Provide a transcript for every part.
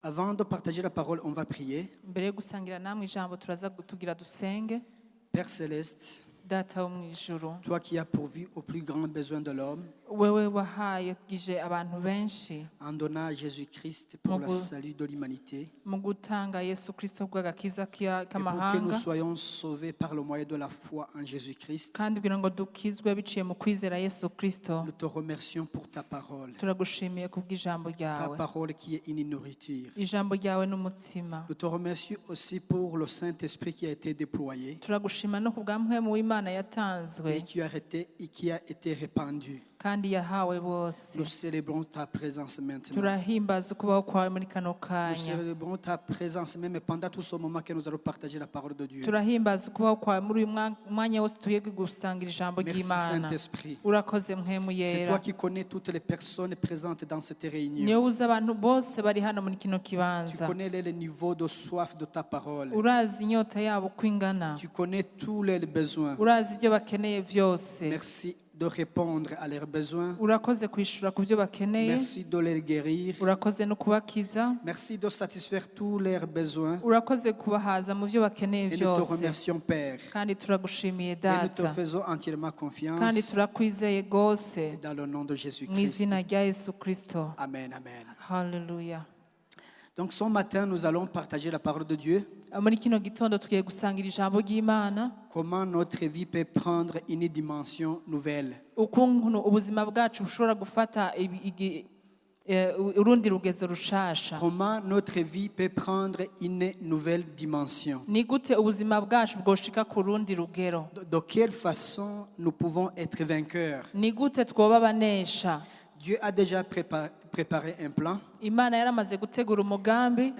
Avant de partager la parole, on va prier. mbere yo gusangira namwe ijambo turaza tugira dusenge. Père Céleste, Data wo mu ijuru, toi qui as pourvu aux plus grands besoins de l'homme, wewe wahaye bwije abantu benshi en donnant à Jésus-Christ pour le salut de l'humanité, mu gutanga Yesu Kristo bw'agakiza et pour que nous k'amahanga, soyons sauvés par le moyen de la foi en Jésus-Christ. kandi kugira ngo dukizwe biciye mu kwizera Yesu Kristo. Nous te remercions pour ta parole, Turagushimiye kubw'ijambo ta ryawe, parole qui est une nourriture. ijambo ryawe n'umutsima. Nous te remercions aussi pour le Saint-Esprit qui a été déployé Turagushima no kubwa mpwemu w'Imana yatanzwe et qui a été répandu. kandi yahawe bose. Nous célébrons ta présence maintenant. Turahimbaza ukubaho kwawe muri kano Nous kanya. célébrons ta présence même pendant tout ce moment que nous allons partager la parole de Dieu. Turahimbaza ukubaho kwawe muri uyu mwanya wose tugiye gusangira ijambo Merci ry'Imana. Saint-Esprit. Urakoze mpwemu C'est yera. toi qui connais toutes les personnes présentes dans cette réunion. niyo uzi abantu bose bari hano muri kino Tu kibanza. connais le niveau de soif de ta parole. Urazi inyota yabo uko ingana. Tu connais tous les besoins. Urazi ibyo bakeneye byose. Merci de répondre à leurs besoins. Urakoze kwishura ku byo bakeneye. Merci de les guérir. Urakoze no kubakiza. Merci de satisfaire tous leurs besoins. Urakoze kubahaza mu byo bakeneye Et nous te byose. remercions, Père. kandi turagushimiye Et nous te data. faisons entièrement kandi confiance turakwizeye rwose dans le nom de mu Jésus-Christ. izina rya Yesu Kristo. Amen, amen. Hallelujah. Donc ce matin, nous allons partager la parole de Dieu. Muri kino gitondo tugiye gusangira ijambo ry'Imana. Comment notre vie peut prendre une dimension nouvelle. Ukuntu ubuzima bwacu bushobora gufata urundi rugezo rushasha. Comment notre vie peut prendre une nouvelle dimension. Ni gute ubuzima bwacu bwoshika ku rundi rugero. De quelle façon nous pouvons être vainqueurs. Ni gute twoba banesha. Dieu a déjà préparé un plan. Imana yaramaze gutegura umugambi.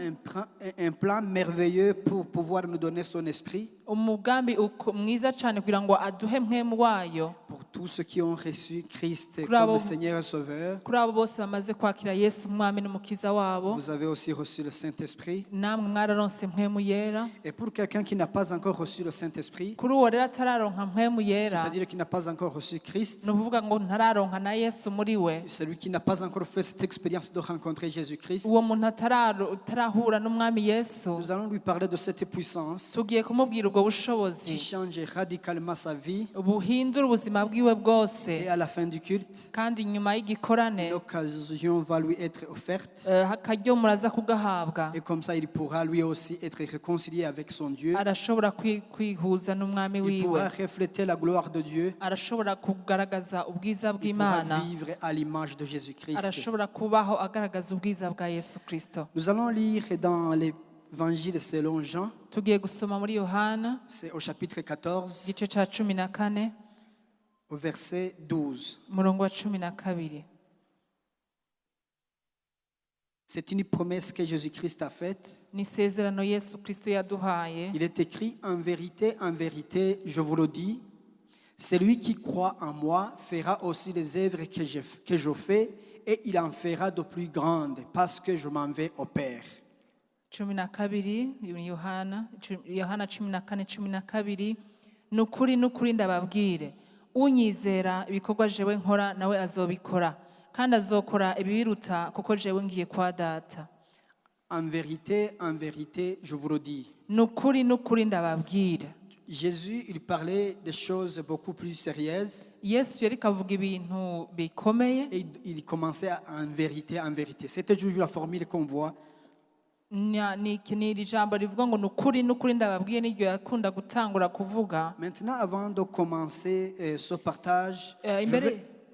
Un plan merveilleux pour pouvoir nous donner son esprit. Umugambi mwiza cyane kugira ngo aduhe mpwemu wayo. Pour tous ceux qui ont reçu Christ comme Seigneur et Sauveur. Kuri abo bose bamaze kwakira Yesu umwami n'umukiza wabo. Vous avez aussi reçu le Saint-Esprit. Namwe mwararonse mpwemu yera. Et pour quelqu'un qui n'a pas encore reçu le Saint-Esprit, Kuri uwo rero atararonka mpwemu yera, c'est-à-dire qui n'a pas encore reçu Christ, ni ukuvuga ngo ntararonka na Yesu muri we. celui qui n'a pas encore fait cette expérience de rencontrer Jésus-Christ, Uwo muntu atarahura n'umwami Yesu, nous allons lui parler de cette puissance tugiye kumubwira ubwo qui bushobozi change radicalement sa vie. buhindura ubuzima bwiwe bwose. Et à la fin du culte, kandi nyuma y'igikorane l'occasion va lui être offerte. akaryo muraza kugahabwa. Et comme ça, il pourra lui aussi être réconcilié avec son Dieu. Arashobora kwihuza n'umwami Il wiwe. pourra refléter la gloire de Dieu. Arashobora kugaragaza ubwiza Il pourra bw'Imana. vivre à l'image de Jésus-Christ. Arashobora kubaho agaragaza ubwiza bwa Yesu Kristo. Nous allons lire dans l'évangile selon Jean. Tugiye gusoma muri Yohana C'est au chapitre 14, igice cya 14 au verset 12. umurongo wa 12. C'est une promesse que Jésus-Christ a faite. Ni isezerano Yesu Kristo yaduhaye. Il est écrit, en vérité, je vous le dis, celui qui croit en moi fera aussi les œuvres que je fais, et il en fera de plus grandes, parce que je m'en vais au Père. 12 Yohana 14:12. Nukuri ndababwire, unyizera ibikorwa jewe nkora nawe azobikora, kandi azokora ibibiruta kuko jewe ngiye kwa data. En vérité, je vous le dis. Nukuri ndababwire. Jésus, il parlait des choses beaucoup plus sérieuses. Yesu yari kavuga ibintu bikomeye. Et il commençait en vérité. C'était toujours la formule qu'on voit. Ni iri jambo rivuga ngo nukuri ndababwiye n'iryo yakunda gutangura kuvuga. Maintenant, avant de commencer ce partage,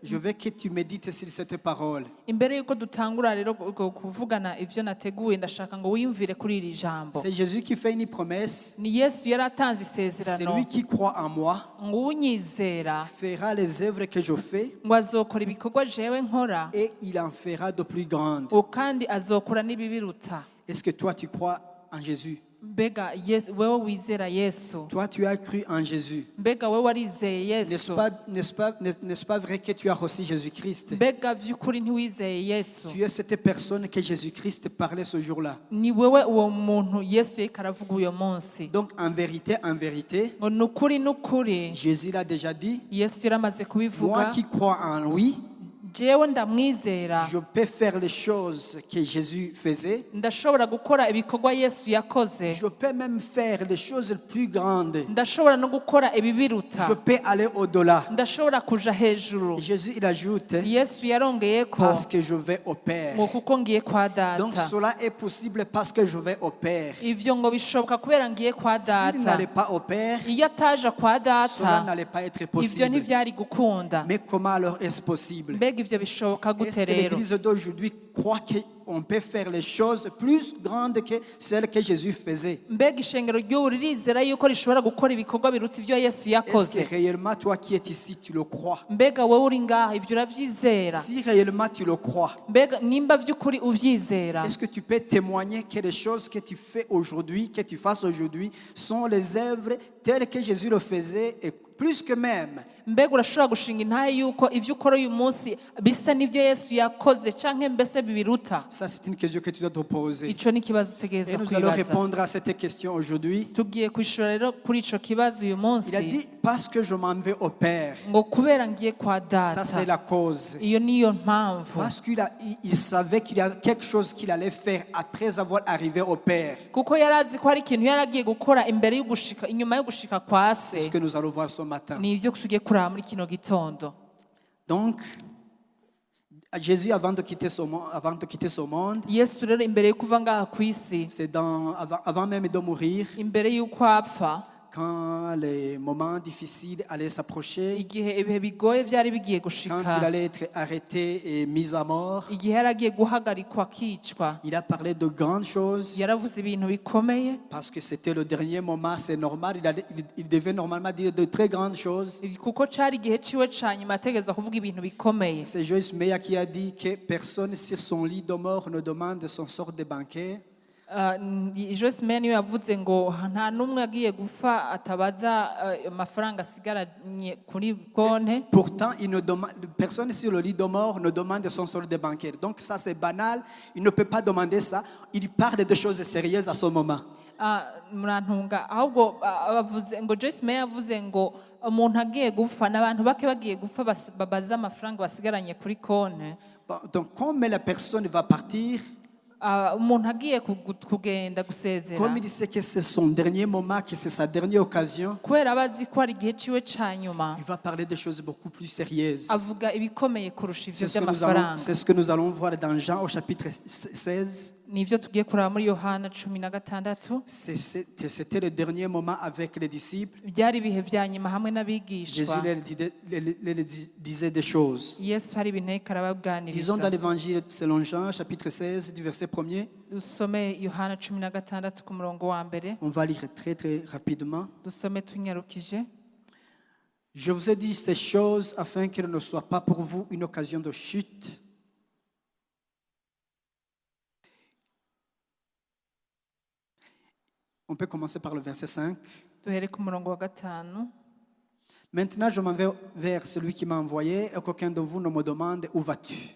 je veux que tu médites sur cette parole. Imbere yuko dutangura rero kuvugana ivyo nateguye, ndashaka ngo wiyumvire kuri iri jambo. C'est Jésus qui fait une promesse. Ni Yesu yaratanze isezerano. C'est lui qui croit en moi. Ngo unyizera Fera les œuvres que je fais. ngo azokora ibikorwa jewe nkora. Et il en fera de plus grandes. Kandi azokora n'ibibiruta. Est-ce que toi tu crois en Jésus? Mbega wewe wizera Yesu? Toi tu as cru en Jésus. Mbega wewe warizeye Yesu? N'est-ce pas vrai que tu as reçu Jésus-Christ? Mbega vy'ukuri ntiwizeye Yesu? Tu es cette personne que Jésus-Christ parlait ce jour-là. Ni wewe uwo muntu Yesu yariko aravuga uyo munsi. Donc en vérité, ngo nukuri Jésus l'a déjà dit. Yesu yaramaze kubivuga. Moi qui crois en lui, jewe ndamwizera je peux faire les choses que Jésus faisait. ndashobora gukora ibikorwa Yesu yakoze Je peux même faire les choses les plus grandes. ndashobora no gukora ibibiruta Je peux aller au-delà. ndashobora kuja hejuru Jésus, il ajoute, Yesu yarongeye ko parce que je vais au Père. ngo kuko ngiye kwa Donc data cela est possible parce que je vais au Père. ivyo ngo bishoboka kubera ngiye kwa S'il data n'allait pas au Père, iyo ataja kwa cela data n'allait pas être ivyo possible. ntivyari gukunda Mais comment alors est-ce possible? mbega ivyo bishoboka Est-ce gute que rero l'Église d'aujourd'hui croit qu'on peut faire les choses plus grandes que celles que Jésus faisait? mbega ishengero ry'ubu ririzera yuko rishobora gukora ibikorwa biruta ivyo Yesu Est-ce yakoze que réellement toi qui es ici, tu le crois? mbega wowe uri ngaha ivyo uravyizera Si réellement tu le crois, mbega nimba vy'ukuri uvyizera est-ce que tu peux témoigner que les choses que tu fais aujourd'hui, que tu fasses aujourd'hui, sont les œuvres telles que Jésus le faisait et plus que même? mbega urashobora gushinga intahe yuko ivyo ukora uyu munsi bisa n'ivyo Yesu yakoze canke mbese bibiruta Ça, c'est une question que tu dois te poser. ico ni ikibazo Et utegereza nous allons kwibaza répondre à cette question aujourd'hui. tugiye kwishura rero kuri ico kibazo uyu Il a munsi dit, parce que je m'en vais au Père. ngo kubera ngiye kwa Ça, c'est data la cause. iyo niyo mpamvu Parce qu'il savait qu'il y a quelque chose qu'il allait faire après avoir arrivé au Père. kuko yari azi ko hari ikintu yari agiye gukora imbere y'ugushika inyuma yo gushika kwa C'est se ce que nous allons voir ce matin. ni ivyo tugiye kuraba muri kino gitondo Donc, Jésus, avant de quitter ce monde, Yesu rero imbere yo kuva ngaha ku isi c'est avant même de mourir, imbere y'uko apfa quand les moments difficiles allaient s'approcher, igihe ibihe bigoye vyari bigiye quand gushika il allait être arrêté et mis à mort, igihe yari agiye guhagarikwa akicwa il a parlé de grandes choses yaravuze ibintu bikomeye parce que c'était le dernier moment, c'est normal, il devait normalement dire de très grandes choses. kuko cari igihe ciwe ca nyuma ategereza kuvuga ibintu bikomeye C'est Joyce Meyer qui a dit que personne sur son lit de mort ne demande son sort de banquet. Joyce Meyer niwe yavuze ngo nta n'umwe agiye gupfa atabaza amafaranga asigaranye kuri konte Pourtant, personne sur le lit de mort ne demande son sort de banquet. Donc ça, c'est banal. Il ne peut pas demander ça. Il parle de choses sérieuses à ce moment. murantunga ahubwo abavuze ngo Joyce Meyer yavuze ngo umuntu agiye gupfa n'abantu bake bagiye gupfa babaza amafaranga basigaranye kuri konte. Donc, comme la personne va partir, umuntu agiye kugenda gusezera comme il sait que c'est son dernier moment, que c'est sa dernière occasion, kubera abazi ko ari igihe ciwe ca nyuma il va parler de choses beaucoup plus sérieuses. avuga ibikomeye kurusha ivyo C'est by'amafaranga ce que nous allons voir dans Jean au chapitre 16. nivyo tugiye kuraba muri Yohana 16 C'était le dernier moment avec les disciples. byari ibihe vya nyuma hamwe Jésus n'abigishwa leur disait des choses. Yesu hari ibintu ariko Disons arababwaniriza dans l'évangile selon Jean, chapitre 16, du verset 1er. dusome Yohana 16 ku murongo wa mbere On va lire très très rapidement. dusome tunyarukije. Je vous ai dit ces choses afin qu'elles ne soient pas pour vous une occasion de chute. On peut commencer par le verset 5. duhere ku murongo wa gatanu. Maintenant, je m'en vais vers celui qui m'a envoyé et qu'aucun de vous ne me demande où vas-tu.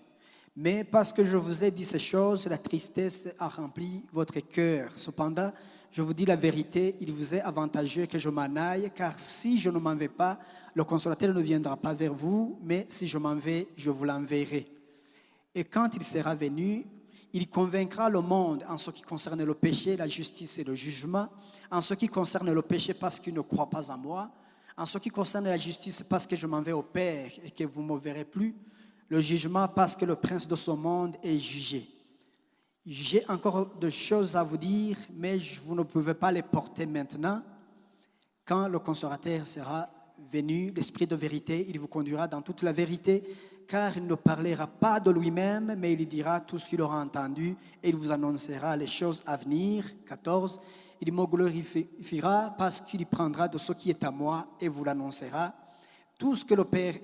Mais parce que je vous ai dit ces choses, la tristesse a rempli votre cœur. Cependant, je vous dis la vérité, il vous est avantageux que je m'en aille, car si je ne m'en vais pas, le consolateur ne viendra pas vers vous, mais si je m'en vais, je vous l'enverrai. Et quand il sera venu, il convaincra le monde en ce qui concerne le péché, la justice et le jugement, en ce qui concerne le péché parce qu'il ne croit pas en moi, en ce qui concerne la justice parce que je m'en vais au Père et que vous ne me verrez plus, le jugement parce que le prince de ce monde est jugé. J'ai encore de choses à vous dire, mais vous ne pouvez pas les porter maintenant. Quand le consolateur sera venu, l'Esprit de vérité, il vous conduira dans toute la vérité, car il ne parlera pas de lui-même, mais il dira tout ce qu'il aura entendu et il vous annoncera les choses à venir. 14. Il me glorifiera parce qu'il prendra de ce qui est à moi et vous l'annoncera. Tout ce que le Père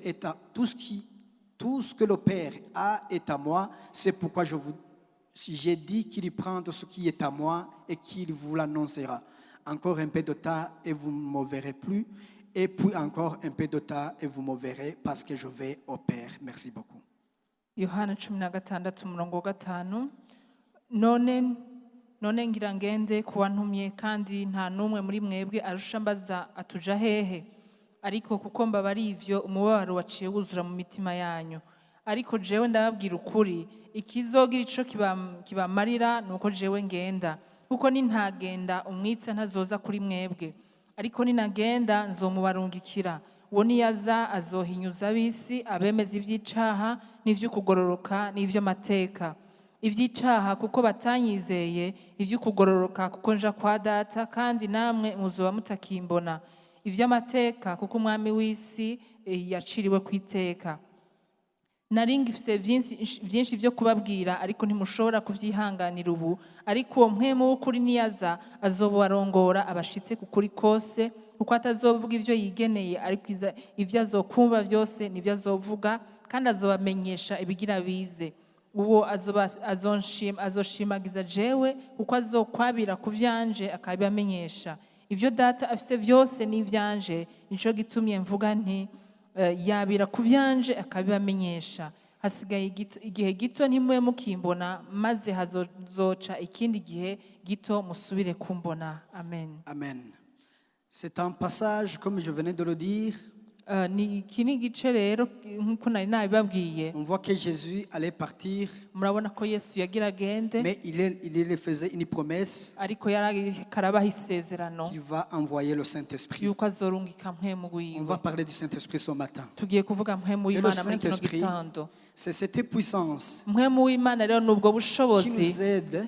a est à moi. C'est pourquoi j'ai dit qu'il prend de ce qui est à moi et qu'il vous l'annoncera. Encore un peu de temps et vous ne me verrez plus. Et puis encore un peu de temps et vous me verrez parce que je vais au Père. Merci beaucoup. Yohana 16 umurongo wa 5. none ngira ngende kuba ntumye kandi nta n'umwe muri mwebwe arusha mbaza atuja hehe ariko kuko mbabari ivyo umubabaro waciye wuzura mu mitima yanyu ariko jewe ndababwira ukuri ikizogira ico kibamarira nuko jewe ngenda, kuko nintagenda umwitsa ntazoza kuri mwebwe, ariko ninagenda nzomubarungikira. Uwo niyaza azohinyuza ab'isi, abemeza ivy'icaha n'ivy'ukugororoka n'ivy'amateka. Ivy'icaha kuko batanyizeye, ivy'ukugororoka kuko nja kwa Data kandi namwe muzoba mutakimbona. Ivy'amateka kuko umwami w'isi yaciriwe kw'iteka. Nari ngifise vyinshi vyo kubabwira, ariko ntimushobora kuvyihanganira ubu. Ariko uwo mpwemu w'ukuri niyaza azobarongora abashitse ku kuri kose, kuko atazovuga ivyo yigeneye, ariko ivyo azokumva vyose nivyo azovuga, kandi azobamenyesha ibigira bize. Uwo azoshimagiza jewe, kuko azokwabira ku vyanje akabibamenyesha. Ivyo Data afise vyose n'ivyanje, nico gitumye mvuga nti yabira ku vyanje akabibamenyesha. Hasigaye igihe gito ntimube mukimbona, maze hazoca ikindi gihe gito musubire kumbona. Amen. Amen. C'est un passage, comme je venais de le dire, ni ikindi gice rero nk'uko nari nabibabwiye. on voit que Jésus allait partir, Murabona ko Yesu yagira agende, mais il faisait une promesse ariko karabaha isezerano qu'il va envoyer le Saint-Esprit. yuko azorungika mpwemu On wiwe. va parler du Saint-Esprit ce matin. Tugiye kuvuga mpwemu Et le w'Imana muri kino Saint-Esprit, gitondo. c'est cette puissance Mpwemu w'Imana rero nubwo qui bushobozi nous aide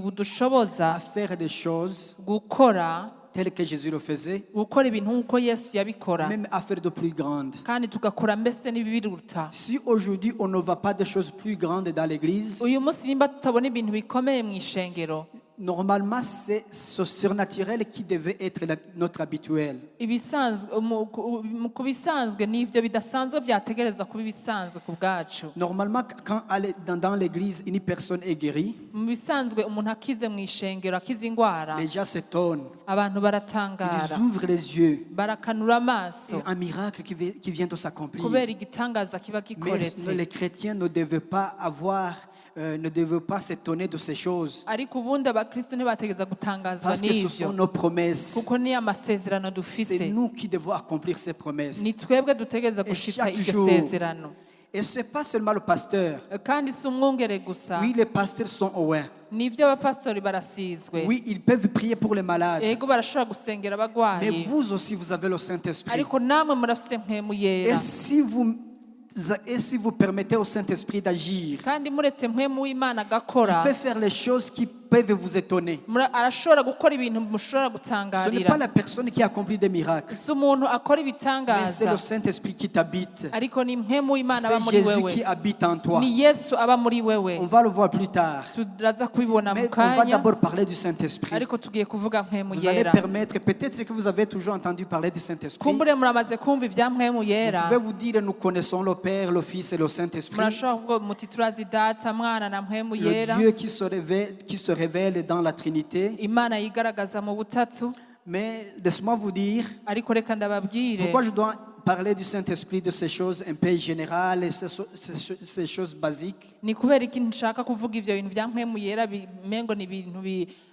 budushoboza à faire des choses gukora telles que Jésus le faisait, ibintu nk'uko Yesu yabikora, même à faire de plus grandes. kandi tugakora mbese n'ibibiruta. Si aujourd'hui on ne voit pas de choses plus grandes dans l'église, Uyu munsi nimba tutabona ibintu bikomeye mu ishengero, normalement c'est ce surnaturel qui devait être notre habituel. ibisanzwe ku bisanzwe n'ivyo bidasanzwe vyategereza kuba ibisanzwe ku bwacu. Normalement, quand dans l'église une personne est guérie, Mu bisanzwe umuntu akize mu ishengero, akize ingwara, les gens s'étonnent, abantu baratangara, ils ouvrent les yeux, barakanura amaso, et un miracle qui vient de s'accomplir. kubera igitangaza kiba Mais gikoretse. les chrétiens ne devaient pas s'étonner de ces choses, Ariko ubundi abakristo ntibategereza gutangazwa parce que ce sont n'ivyo, nos promesses. kuko ni amasezerano C'est dufise. nous qui devons accomplir ces promesses. Ni twebwe dutegereza Et gushitsa chaque iryo jour. sezerano. Et ce n'est pas seulement le pasteur. Kandi si umwungere gusa, Oui, les pasteurs sont aware. nivyo abapastori barasizwe. Oui, ils peuvent prier pour les malades. Ego barashobora gusengera Mais abagwayi, vous aussi, vous avez le Saint-Esprit. ariko namwe murafise mpwemu Et yera. si vous permettez au Saint-Esprit d'agir, Kandi muretse mpwemu w'Imana il agakora, peut faire les choses qui peuvent vous étonner. arashobora gukora ibintu mushobora Ce n'est gutangarira. pas la personne qui accomplit des miracles, Si umuntu akora mais c'est ibitangaza, le Saint-Esprit qui t'habite. ariko ni mpwemu w'Imana aba C'est muri Jésus wewe, qui habite en toi. ni Yesu aba muri wewe. On va le voir plus tard. Turaza kubibona mu Mais on va kanya, d'abord parler du Saint-Esprit. ariko tugiye kuvuga mpwemu Vous allez yera. permettre, peut-être que vous avez toujours entendu parler du Saint-Esprit. Vous Kumbure muramaze kumva ivya mpwemu yera. pouvez vous dire, nous connaissons le Père, le Fils et le Saint-Esprit. Murashobora kuvuga muti turazi Data, Mwana na mpwemu Le yera, Dieu qui se révèle dans la Trinité. Imana yigaragaza mu butatu. Mais laisse-moi vous dire, Ariko reka ndababwire, pourquoi je dois parler du Saint-Esprit, de ces choses un peu générales, et ces choses basiques. ni kubera iki nshaka kuvuga ivyo bintu vya mpwemu yera mengo ni ibintu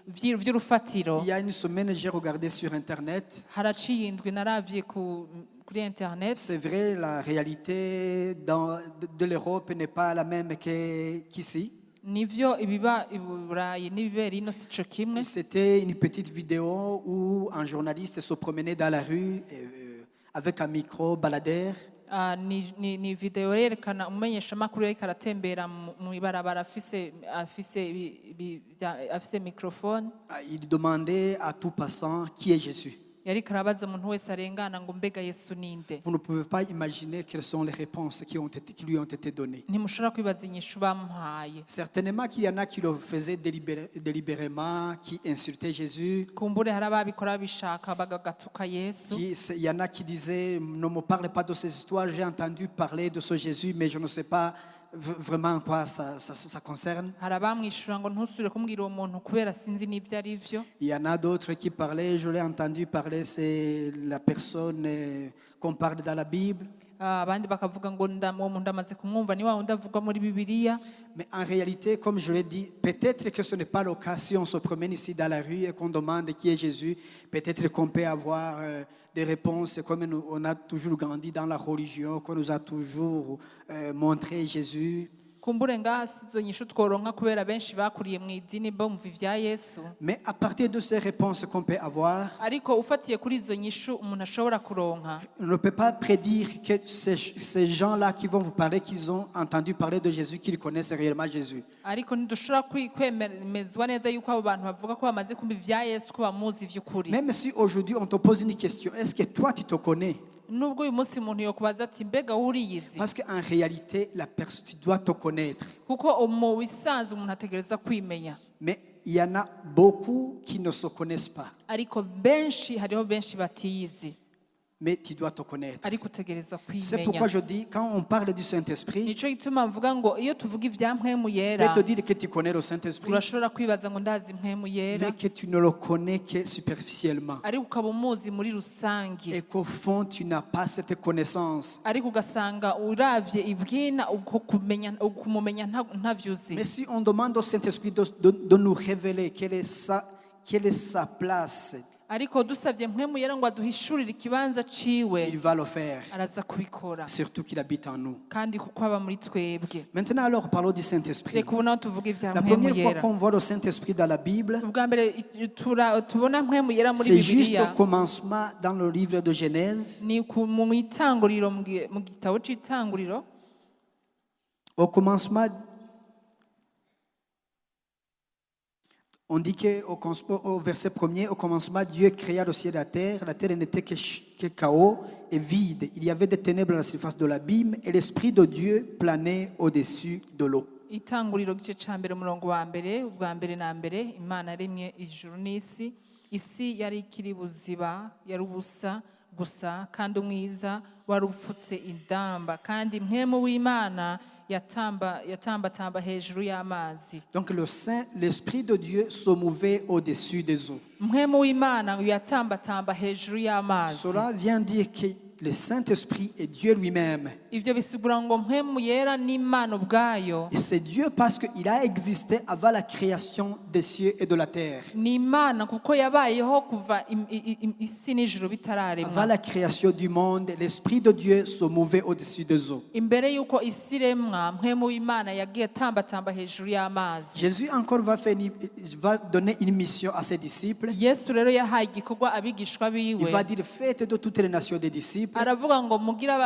vy'urufatiro. Il y a une semaine, j'ai regardé sur Internet. Haraciye indwi naravye kuri internet. C'est vrai, la réalité de l'Europe n'est pas la même qu'ici. Nivyo ibiba i Burayi n'ibibera ino sico kimwe. C'était une petite vidéo où un journaliste se promenait dans la rue avec un micro baladeur. Ni video yerekana umumenyeshamakuru yariko aratembera mu ibarabara afise microphone. Il demandait à tout passant qui est Jésus. Yariko arabaza umuntu wese arengana ngo mbega Yesu ninde. Vous ne pouvez pas imaginer quelles sont les réponses qui lui ont été données. Ntimushobora kwibaza inyishu bamuhaye. Certainement qu'il y en a qui le faisaient délibérément, qui insultaient Jésus. Kumbure hari ababikora bishaka bagagatuka Yesu. Il y en a qui disaient, ne me parlez pas de ces histoires, j'ai entendu parler de ce Jésus, mais je ne sais pas vraiment en quoi ça concerne. Hari abamwishura ngo ntusubire kumbwira uwo muntu kubera sinzi n'ibyo ari byo. Il y en a d'autres qui parlaient, je l'ai entendu parler, c'est la personne qu'on parle dans la Bible. abandi bakavuga ngo uwo muntu amaze kumwumva ni wa wundi avuga muri Bibiliya. Mais en réalité, comme je l'ai dit, peut-être que ce n'est pas le cas si on se promène ici dans la rue et qu'on demande qui est Jésus. Peut-être qu'on peut avoir des réponses, comme on a toujours grandi dans la religion, qu'on nous a toujours montré Jésus. Kumbure ngaha sizo nyishu tworonka kubera benshi bakuriye mu idini bumva ivya Yesu. Mais à partir de ces réponses qu'on peut avoir, Ariko ufatiye kuri izo nyishu umuntu ashobora kuronka, on ne peut pas prédire que ces gens-là qui vont vous parler, qu'ils ont entendu parler de Jésus, qu'ils connaissent réellement Jésus. ariko ntidushobora kwemezwa neza yuko abo bantu bavuga ko bamaze kumva ivya Yesu ko bamuzi vy'ukuri. Même si aujourd'hui on te pose une question, est-ce que toi tu te connais? Nubwo uyu munsi umuntu yokubaza ati mbega uriyizi, Parce qu'en réalité, la personne, tu dois te connaître. kuko mu bisanzwe umuntu ategereza kwimenya. Mais il y en a beaucoup qui ne se connaissent pas. Ariko benshi hariho benshi batiyizi, Mais tu dois te connaître. ariko utegereza C'est pourquoi kwimenya. je dis, quand on parle du Saint-Esprit, Nico gituma mvuga ngo iyo tuvuga ivya mpwemu je yera, peux te dire que tu connais le Saint-Esprit, urashobora kwibaza ngo ndazi mpwemu yera, mais que tu ne le connais que superficiellement. ariko ukaba umuzi muri rusange, Et qu'au fond, tu n'as pas cette connaissance. ariko ugasanga uravye ibwina uko kumumenya ntavyuzi. Mais si on demande au Saint-Esprit de nous révéler quelle est sa place, Ariko dusavye mpwemu yera ngo aduhishurire ikibanza il ciwe, va le faire, araza kubikora, surtout qu'il habite en nous. kandi kuko aba muri twebwe. Maintenant, alors, parlons du Saint-Esprit. Reka ubu naho tuvuga ivya La mpwemu première fois yera. qu'on voit le Saint-Esprit dans la Bible, Ubwa mbere tubona mpwemu yera muri c'est juste Bibiliya au commencement dans le livre de Genèse. ni mu itanguriro, mu gitabo c'itanguriro. Au commencement, on dit qu'au verset 1er, au commencement, Dieu créa le ciel et la terre. La terre n'était que chaos et vide. Il y avait des ténèbres à la surface de l'abîme et l'Esprit de Dieu planait au-dessus de l'eau. Itanguriro gice ca mbere umurongo wa mbere, ubwa mbere na mbere Imana yaremye ijuru n'isi. Isi yari ikiri buziba, yari ubusa gusa, kandi umwiza wari upfutse indamba, kandi mpwemu w'Imana yatambatamba hejuru y'amazi. Donc l'Esprit de Dieu se mouvait au-dessus des eaux. Mpwemu w'Imana yatambatamba hejuru y'amazi. Cela vient dire que le Saint-Esprit est Dieu lui-même. Ivyo bisigura ngo mpwemu yera n'Imana ubwayo. Et c'est Dieu parce qu'il a existé avant la création des cieux et de la terre. Ni Imana kuko yabayeho kuva isi n'ijuru Avant bitararemwa. la création du monde, l'Esprit de Dieu se mouvait au-dessus des eaux. Imbere yuko isi iremwa, mpwemu w'Imana yagiye tambatamba hejuru y'amazi. Jésus encore va donner une mission à ses disciples. Yesu rero yahaye igikorwa abigishwa Il biwe. va dire, faites de toutes les nations des disciples, Aravuga ngo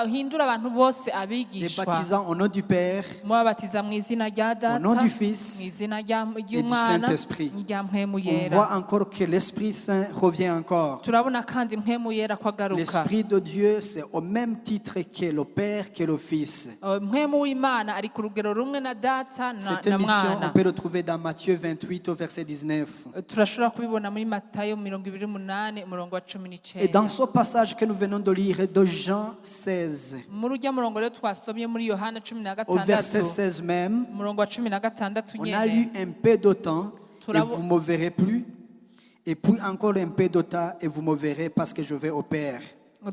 hindura abantu bose les abigishwa. baptisant au nom du Père, Mubabatiza mu izina rya Data, au nom du mu Fils izina et du ry'Umwana, Saint-Esprit. rya mpwemu On yera. voit encore que l'Esprit Saint revient encore. Turabona kandi mpwemu yera ko agaruka. L'Esprit de Dieu, c'est au même titre que le Père, que le Fils. Mpwemu w'Imana ari ku rugero rumwe na Data Cette na mission, on Mwana. peut le trouver dans Matthieu 28 au verset 19. Turashobora kubibona muri Matayo 28 umurongo wa Et dans 19. ce passage que nous venons de lire de Jean 16, Muri urya murongo rero twasomye muri Yohana au verset 16 16 même, umurongo wa 16 on a lu nyene un peu de temps et vous ne me verrez plus. Et puis encore un peu de temps et vous me verrez parce que je vais au Père.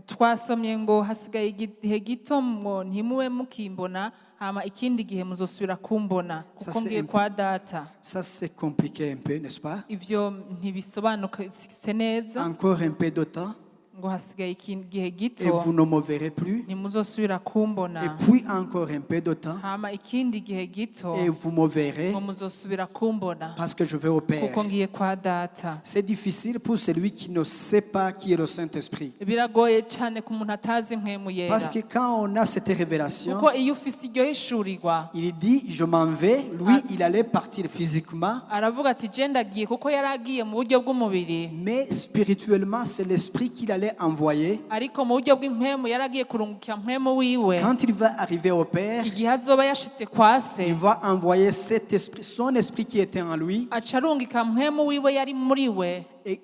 twasomye ngo hasigaye igihe gito ngo ntimube mukimbona, hama ikindi gihe muzosubira kumbona kuko Ça, ngiye kwa Data. Ça c'est compliqué un peu, n'est-ce pas? Ivyo ntibisobanutse neza, Encore un peu de temps ngo hasigaye igihe et gito vous ne me verrez plus. ntimuzosubira Et kumbona, puis encore un peu de temps hama ikindi gihe gito et vous me verrez ngo muzosubira kumbona parce que je vais au Père. kuko ngiye kwa Data. C'est difficile pour celui qui ne sait pas qui est le Saint-Esprit. Biragoye cyane ku muntu atazi mpwemu yera, Parce que quand on a cette révélation, kuko iyo ufise iryo hishurirwa il dit, je m'en vais. Lui, il allait partir physiquement, aravuga ati je ndagiye, kuko yari agiye mu buryo bw'umubiri, mais spirituellement, c'est l'Esprit qu'il allait envoyer. ariko mu buryo bw'impwemu yari agiye kurungukira mpwemu wiwe. Quand il va arriver au Père, Igihe azoba yashitse kwa se, il va envoyer cet esprit, son esprit qui était en lui, aca arungika mpwemu wiwe yari muri we. et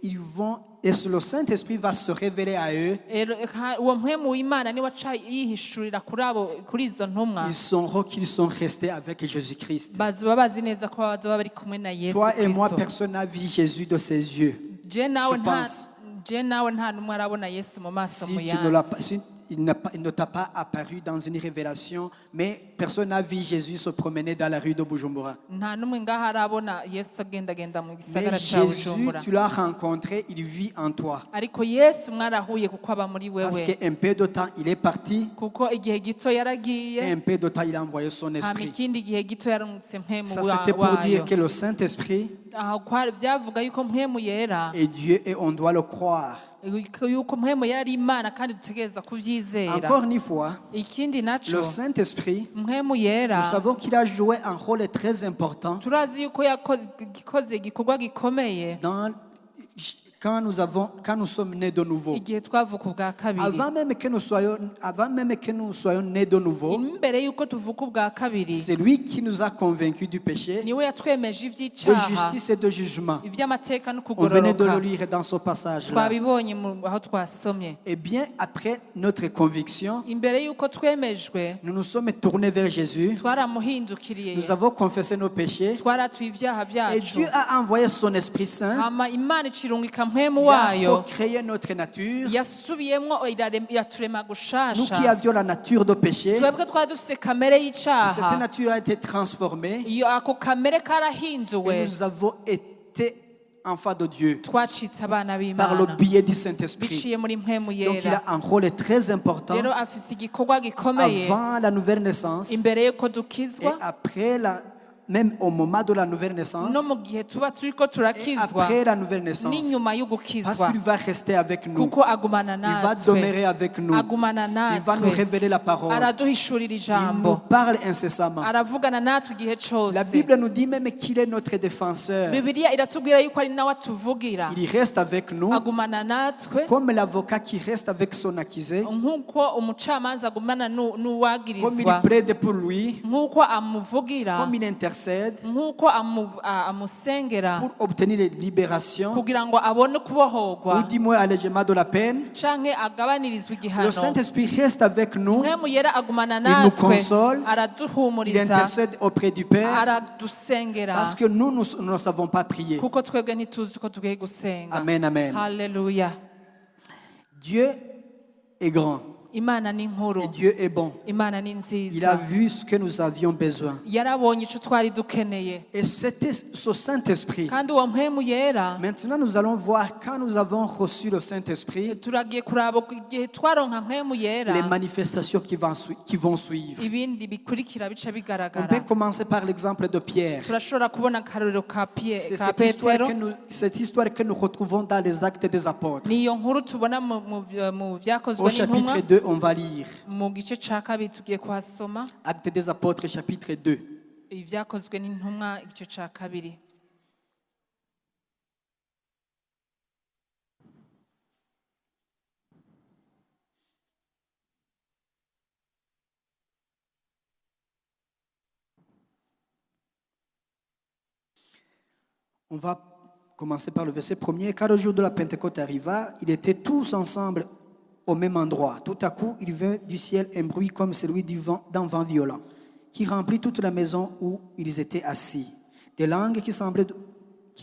le Saint-Esprit va se révéler à eux. Uwo mpwemu w'Imana niwe aca yihishurira kuri izo ntumwa. Ils sauront qu'ils sont restés avec Jésus-Christ. Bazoba bazi neza ko bazoba bari kumwe na Yesu Toi et moi, Kristo. personne n'a vu Jésus de ses yeux. Je nawe Je pense. nta n'umwe arabona Yesu mu maso mu Si tu ne l'as yandi. pas, il ne t'a pas apparu dans une révélation, mais personne n'a vu Jésus se promener dans la rue de Bujumbura. nta n'umwe ngaho arabona yesu agendagenda mu Mais gisagara cya Jésus, bujumbura tu l'as rencontré, il vit en toi. ariko yesu mwarahuye kuko aba muri Parce wewe qu'un peu de temps, il est parti, kuko igihe gito et yaragiye un peu de temps, il a envoyé son hama esprit. ikindi gihe gito yarungitse mpemu Ça, c'était pour dire wayo que le Saint-Esprit aho byavuga yuko mpemu yera est Dieu et on doit le croire. yuko mpemu yera ari imana kandi dutegereza kuvyizera Encore une fois, ikindi naco le Saint-Esprit, mpemu yera nous savons qu'il a joué un rôle très important turazi yuko yakoze igikorwa gikomeye quand nous sommes nés de nouveau. igihe twavuka ubwa kabiri Avant même que nous soyons nés de nouveau, imbere yuko tuvuka ubwa kabiri c'est lui qui nous a convaincus du péché, niwe yatwemeje de ivy'icaha justice et de jugement. ivy'amateka no On venait de le kugororoka lire dans ce passage-là. twabibonye aho twasomye Et bien après notre conviction, imbere yuko twemejwe nous nous sommes tournés vers Jésus. twaramuhindukiriye Nous avons confessé nos péchés. twaratuye ivyaha Et vyacu Dieu a envoyé son Esprit Saint. hama imana icirungika mpemu Il a wayo recréé notre nature. yasubiyemwo iraturema Nous gushasha qui avions la nature de péché, twebwe twari dufise kamere cette y'icaha nature a été transformée iyo ako kamere et karahinduwe nous avons été enfants de Dieu twacitse abana par le b'imana biais du Saint-Esprit. biciye muri mpemu Donc il yera a un rôle très important rero afise igikorwa gikomeye avant la nouvelle naissance et imbere yuko dukizwa après même au moment de la nouvelle naissance no mu gihe tuba turiko et turakizwa après la nouvelle naissance. n'inyuma Parce y'ugukizwa qu'il va rester avec nous. kuko agumana Il va natwe demeurer avec nous. agumana Il va nous natwe révéler la parole. araduhishurira Il nous ijambo parle incessamment. aravugana natwe igihe La cose Bible nous dit même qu'il est notre défenseur. bibiliya iratubwira yuko ari nawe atuvugira Il reste avec nous agumana natwe comme l'avocat qui reste avec son accusé, nk'uko umucamanza agumana comme il n'uwagirizwa plaide pour lui, nk'uko amuvugira comme il intercède nk'uko amusengera pour obtenir la libération kugira ngo abone ou kubohorwa du moins allègement de la peine. canke agabanirizwa Le igihano Saint-Esprit reste avec nous. mpemu yera agumana nous natwe console, Il araduhumuriza intercède auprès du Père aradusengera parce que nous ne savons pas prier. kuko twebwe ntituzi ko tugiye gusenga Amen, amen. haleluya Dieu est grand imana ni nkuru et Dieu est bon. imana ni Il a nziza vu ce que nous avions besoin. yarabonye ico twari dukeneye Et c'était ce Saint-Esprit. kandi uwo mpemu yera Maintenant, nous allons voir quand nous avons reçu le Saint-Esprit, turagiye kuraba igihe twaronka mpemu yera les manifestations qui vont suivre. ibindi bikurikira bica On bigaragara peut commencer par l'exemple de Pierre. turashobora kubona akarorero ka C'est ka cette histoire que nous retrouvons dans les Actes des Apôtres. niyo nkuru tubona mu vyakozwe Au chapitre n'intumwa 2, on va lire. mu gice ca kabiri tugiye kuhasoma Actes des Apôtres, chapitre 2. ivyakozwe n'intumwa igice ca kabiri On va commencer par le verset 1er. Car le jour de la Pentecôte arriva, ils étaient tous ensemble au même endroit. Tout à coup, il vint du ciel un bruit comme celui d'un vent violent, qui remplit toute la maison où ils étaient assis. Des langues qui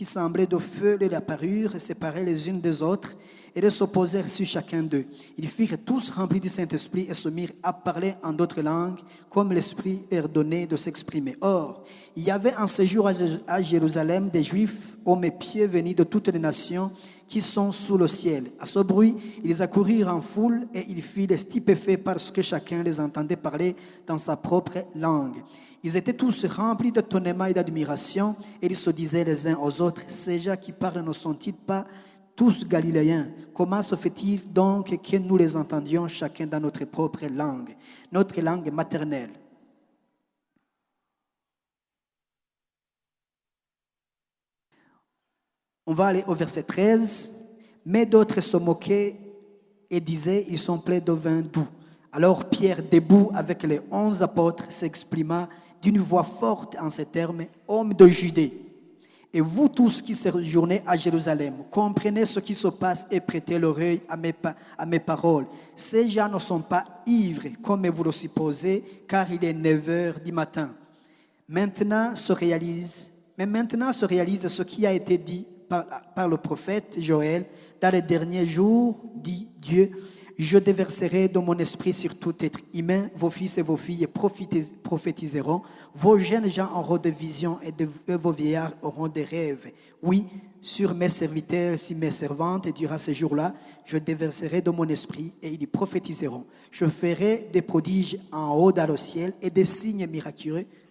semblaient de feu leur apparurent, séparées les unes des autres, et elles s'opposèrent sur chacun d'eux. Ils furent tous remplis du Saint-Esprit et se mirent à parler en d'autres langues, comme l'Esprit leur donnait de s'exprimer. Or, il y avait en séjour à Jérusalem des Juifs, hommes pieux venus de toutes les nations qui sont sous le ciel. À ce bruit, ils accoururent en foule et ils furent stupéfaits parce que chacun les entendait parler dans sa propre langue. Ils étaient tous remplis d'étonnement et d'admiration et ils se disaient les uns aux autres, ces gens qui parlent ne sont-ils pas tous galiléens? Comment se fait-il donc que nous les entendions chacun dans notre propre langue maternelle? On va aller au verset 13. Mais d'autres se moquaient et disaient, ils sont pleins de vin doux. Alors Pierre, debout avec les 11 apôtres, s'exprima d'une voix forte en ces termes, hommes de Judée, et vous tous qui séjournez à Jérusalem, comprenez ce qui se passe et prêtez l'oreille à mes paroles. Ces gens ne sont pas ivres comme vous le supposez, car il est 9 heures du matin. Maintenant se réalise ce qui a été dit par le prophète Joël. Dans les derniers jours, dit Dieu, Je déverserai de mon esprit sur tout être humain. Vos fils et vos filles prophétiseront. Vos jeunes gens auront des visions et vos vieillards auront des rêves. Oui, sur mes serviteurs et mes servantes, et durant ces jours-là, je déverserai de mon esprit et ils prophétiseront. Je ferai des prodiges en haut dans le ciel et des signes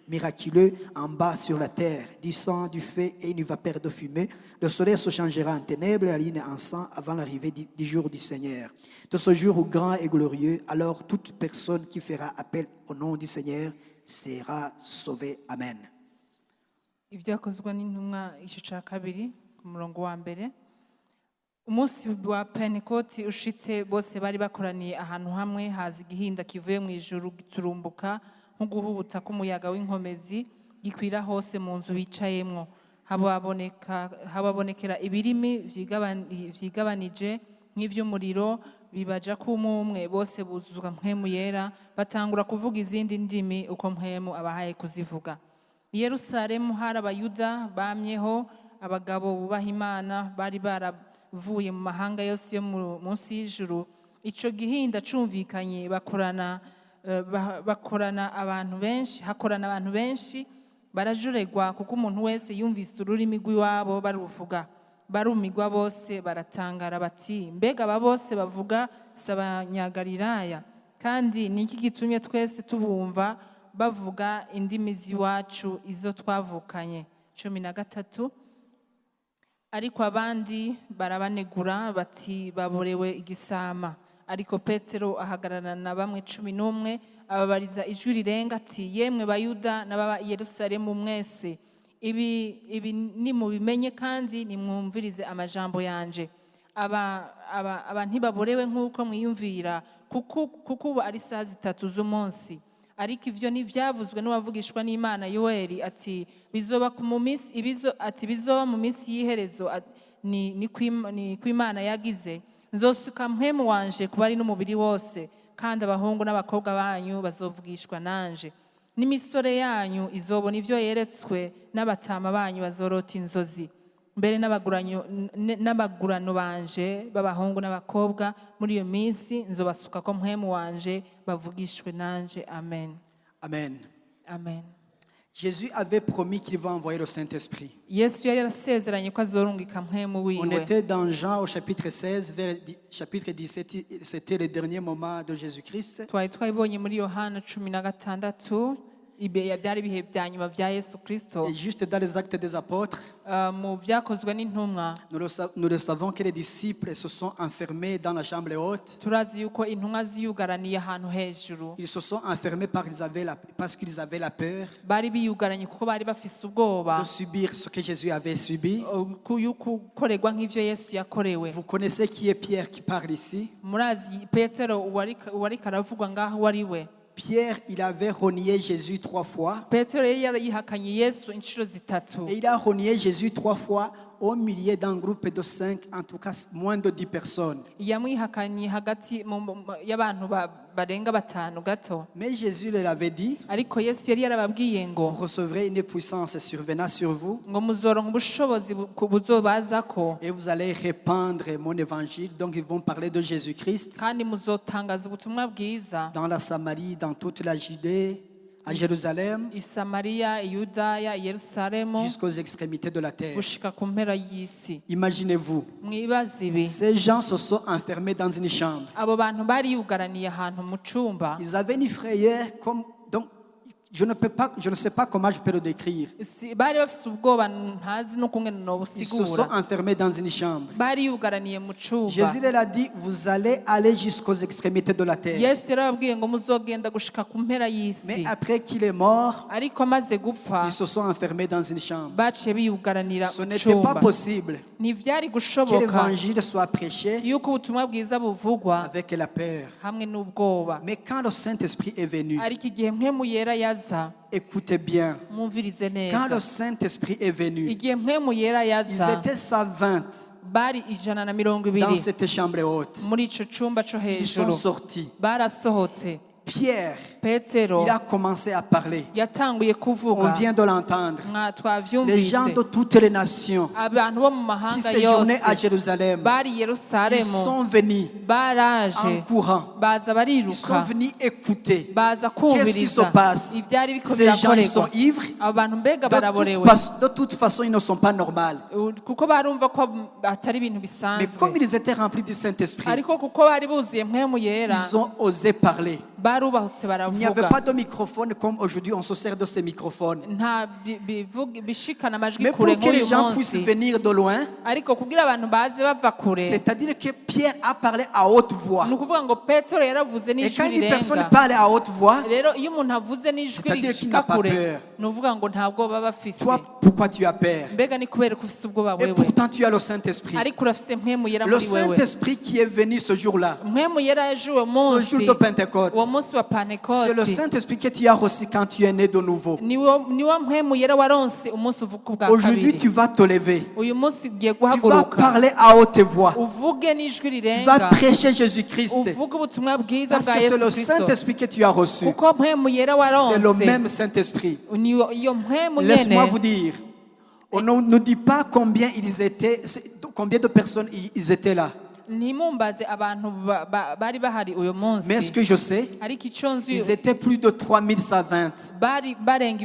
miraculeux en bas sur la terre, du sang, du feu et une vapeur de fumée. Le soleil se changera en ténèbres et la lune en sang avant l'arrivée du jour du Seigneur. De ce jour grand et glorieux, alors toute personne qui fera appel au nom du Seigneur sera sauvée. Amen. Ibyakozwe n'intumwa igice cya kabiri ku murongo wa mbere. Umunsi wa Pentekoti ushitse bose bari bakoraniye ahantu hamwe, haza igihinda kivuye mu ijuru giturumbuka nk'uguhubuta k'umuyaga w'inkomezi gikwira hose mu nzu bicayemwo. Hababonekera ibirimi vyigabanije nk'ivy'umuriro bibaja kumwe, bose buzuzwa mpwemu yera batangura kuvuga izindi ndimi uko mpwemu abahaye kuzivuga. I Yerusalemu hari abayuda bamyeho, abagabo bubaha Imana bari baravuye mu mahanga yose yo munsi y'ijuru. Ico gihinda cumvikanye hakorana abantu benshi barajuregwa, kuko umuntu wese yumvise ururimi rw'iwabo baruvuga. Barumigwa bose baratangara bati, mbega aba bose bavuga si abanyagalilaya? Kandi ni iki gitumye twese tubumva bavuga indimi z'iwacu izo twavukanye? 13. Ariko abandi barabanegura bati, baborewe igisama. Ariko Petero ahagararana na bamwe 11 ababariza ijwi rirenga ati, yemwe Bayuda n'ababa i Yerusalemu mwese, ibi nimubimenye kandi nimwumvirize amajambo yanje. Aba ntibaborewe nk'uko mwiyumvira, kuko ubu ari saa 3 z'umunsi. Ariko ivyo ntivyavuzwe n'uwavugishwa n'Imana Yoeli ati, bizoba mu minsi y'iherezo, ni kw'Imana yagize, nzosuka mpwemu wanje ku bari n'umubiri wose, kandi abahungu n'abakobwa banyu bazovugishwa nanje, n'imisore yanyu izobona ivyo yeretswe, n'abatama banyu bazorota inzozi. Mbere n'abagurano banje b'abahungu n'abakobwa muri iyo minsi nzobasuka ko mpwemu wanje bavugishwe nanje. Amen. Amen. Amen. Jésus avait promis qu'il va envoyer le Saint-Esprit. Yesu yari yarasezeranye ko azorungika mpwemu On wiwe. était dans Jean au chapitre 16, vers chapitre 17, c'était le dernier moment de Jésus-Christ. Twabibonye muri Yohana 16 byari ibihe bya nyuma bya Yesu Kristo. Et juste dans les actes des apôtres, Mu byakozwe n'intumwa nous le savons que les disciples se sont enfermés dans la chambre haute. turazi yuko intumwa ziyugaraniye ahantu hejuru. Ils se sont enfermés parce qu'ils avaient la peur Bari biyugaranye kuko bari bafise ubwoba de subir ce que Jésus avait subi. gukorerwa nk'ivyo Yesu yakorewe. Vous connaissez qui est Pierre qui parle ici? Murazi Petero uwari karavugwa ngaho wari we. Pierre, il avait renié Jésus 3 fois. Petero yari yihakanye Yesu inshuro zitatu. Et il a renié Jésus 3 fois au milieu d'un groupe de 5, en tout cas moins de 10 personnes. Yamwihakanye hagati y'abantu barenga batanu gato. Mais Jésus leur avait dit, Ariko Yesu yari yarababwiye vous ngo recevrez une puissance survenant sur vous muzoronka ubushobozi buzobazako, et vous allez répandre mon évangile. Donc ils vont parler de Jésus-Christ kandi muzotangaza ubutumwa bwiza dans la Samarie, dans toute la Judée, à Jérusalem, i Samariya, i Yudaya, i Yerusalemu, jusqu'aux extrémités de la terre. gushika ku mpera y'isi. Imaginez-vous, Mwibaze ibi, ces gens se sont enfermés dans une chambre. abo bantu bari yugaraniye ahantu mu cumba. Ils avaient une frayeur comme... Donc, je ne sais pas comment je peux le décrire. Bari bafise ubwoba ntazi n'ukungene Ils se sont nobusigura. enfermés dans une chambre. Bari yugaraniye mu cumba. Jésus leur a dit, vous allez aller jusqu'aux extrémités de la terre. Yesu yarababwiye ngo muzogenda gushika ku mpera y'isi. Mais après qu'il est mort, Ariko amaze gupfa ils se sont enfermés dans une chambre. baciye biyugaranira Ce mu n'était pas cumba. possible Ntivyari que gushoboka l'évangile soit prêché yuko ubutumwa bwiza buvugwa avec la peur. hamwe n'ubwoba. Mais quand le Saint-Esprit est venu, Ariko igihe mpwemu yera yaza, écoutez bien, mwumvirize quand le neza, Saint-Esprit est venu, igihe mpwemu yera ils yaza étaient 120 bari 120 dans cette chambre haute. muri ico cumba co Ils sont hejuru. sortis. Barasohotse Pierre, petero il a commencé à parler. yatanguye On kuvuga vient de l'entendre. Les gens twavyumvise de toutes les nations abantu bo mu qui mahanga séjournaient à yose Jérusalem, bari i ils yerusalemu sont venus en baraje courant. baza Ils sont bariruka venus écouter. baza Qu'est-ce qui se kumviriza passe? ibyari biko Ces gens, ils sont birakorerwa ivres. abo bantu mbega baraborewe De toute façon, ils ne sont pas normaux. kuko barumva ko atari ibintu Mais comme bisanzwe ils étaient remplis du Saint-Esprit, ariko kuko bari buzuye mpwemu yera ils ont osé parler. barubahutse Il n'y avait baravuga pas de microphone comme aujourd'hui, on se sert de ces microphones. nta bishikana amajwi Mais kure pour que les nk'uyu gens puissent munsi venir de loin, ariko kugira abantu baze bava kure c'est-à-dire que Pierre a parlé à haute voix. ni ukuvuga ngo petero yaravuze Et n'ijwi quand une personne rirenga parle à haute voix, rero iyo umuntu avuze n'ijwi C'est-à-dire qu'il rishika n'a pas kure peur. ni ukuvuga ngo nta bwoba aba afise toi, pourquoi tu as peur? mbega ni kubera ko ufise ubwoba Et wewe pourtant, tu as le Saint-Esprit. ariko urafise mpwemu yera Le muri wewe Saint-Esprit qui est venu ce jour-là, mpwemu yera yaje uwo ce munsi jour de Pentecôte, uwo munsi wa c'est le pantekoti Saint-Esprit que tu as reçu quand tu es né de nouveau. niwo mpwemu yera waronse umunsi uvuka ubwa Aujourd'hui, kabiri tu vas te lever. uyu munsi ugiye Tu vas guhaguruka parler à haute voix. uvuge n'ijwi Tu vas rirenga prêcher Jésus-Christ. uvuge ubutumwa bwiza Parce bwa que c'est le yesu kristo Saint-Esprit que tu as reçu. kuko mpwemu yera C'est le waronse même Saint-Esprit. iyo mpwemu Laisse-moi vous nyene dire, on ne dit pas combien ils étaient, combien de personnes ils étaient là. ntimumbaze abantu bari bahari uyu Mais ce munsi que je sais, ariko icyo nzi ils étaient plus de 3120. bari barenga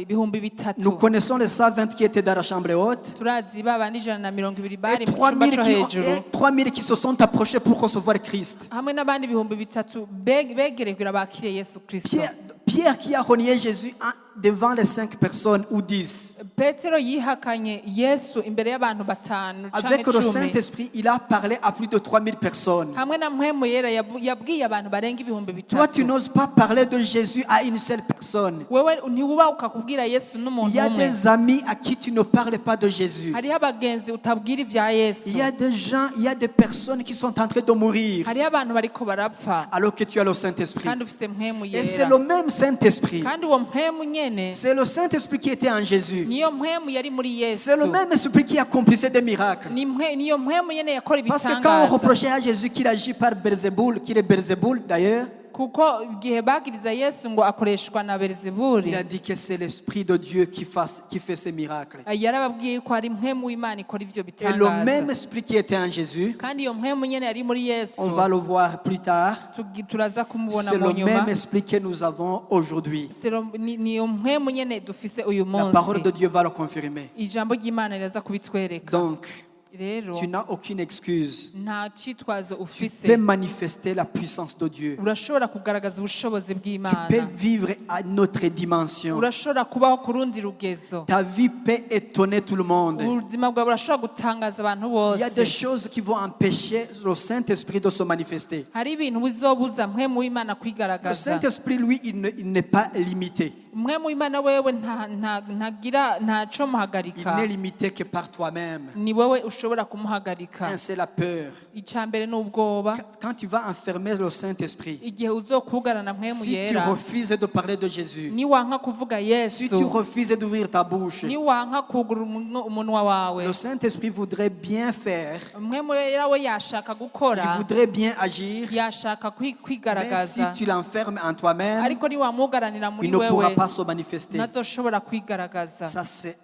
ibihumbi bitatu Nous connaissons les 120 qui étaient dans la chambre haute. turazi babandi 120 Et bari mu cyumba 3000 cyo hejuru 3000 qui se sont approchés pour recevoir Christ. hamwe n'abandi ibihumbi bitatu begerejwe bakiriye yesu kristo Pierre qui a renié Jésus devant les 5 personnes ou 10. petero yihakanye yesu imbere y'abantu batanu canke Avec le 10 Saint-Esprit, il a parlé à plus de 3000 personnes. hamwe na mpwemu yera yabwiye abantu barenga ibihumbi Toi, tu bitatu n'oses pas parler de Jésus à une seule personne. wewe ntiwubahuka kubwira yesu Il n'umuntu y a umwe des amis à qui tu ne parles pas de Jésus. hariho abagenzi utabwira ibya yesu Il y a des gens, il y a des personnes qui sont en train de mourir hariho abantu bariko barapfa alors que tu as le Saint-Esprit. kandi ufise mpwemu Et c'est yera le même Saint-Esprit. kandi uwo mpwemu nyene C'est le Saint-Esprit qui était en Jésus. niyo mpwemu yari muri yesu C'est le même Esprit qui accomplissait des miracles. niyo mpwemu nyene yakora Parce que quand on ibitangaza reprochait à Jésus qu'il agit par Beelzéboul, qu'il est Beelzéboul d'ailleurs, kuko igihe bagiriza yesu ngo akoreshwa na il beelzebuli a dit que c'est l'Esprit de Dieu qui fait ces miracles. yarababwiye ko ari mpwemu w'imana ikora ivyo Et le même bitangaza Esprit qui était en Jésus, kandi iyo mpwemu nyene yari muri yesu on va le voir plus tard, turaza kumubona c'est mu le nyuma même Esprit que nous avons aujourd'hui. niyo mpwemu nyene dufise uyu La parole de munsi Dieu va le confirmer. ijambo ry'imana riraza kubitwereka Donc, rero tu n'as aucune excuse. nta citwazo Tu ufise peux manifester la puissance de Dieu. urashobora kugaragaza ubushobozi Tu bw'imana peux vivre à notre dimension. urashobora kubaho ku rundi rugezo Ta vie peut étonner tout le monde. ubuzima bwawe burashobora gutangaza abantu Il y a des bose choses qui vont empêcher le Saint-Esprit de se manifester. hari ibintu bizobuza mpwemu w'imana Le kwigaragaza Saint-Esprit, lui, il n'est pas limité. umwemu w'imana wewe ntaco Il muhagarika n'est limité que par toi-même. ni wewe ushobora kumuhagarika Un, c'est la peur. icya mbere ni ubwoba Quand tu vas enfermer le Saint-Esprit, igihe uzokugarana mpwemu si tu yera refuses de parler de Jésus, niwanka kuvuga si tu yesu refuses d'ouvrir ta bouche, niwanka kugura umunwa wawe le Saint-Esprit voudrait bien faire, mpwemu yera we yashaka il gukora voudrait bien agir, yashaka mais si kwigaragaza tu l'enfermes en toi-même, ariko niwamugaranira muri il ne pourra wewe pas se manifester. ntazoshobora kwigaragaza Ça, c'est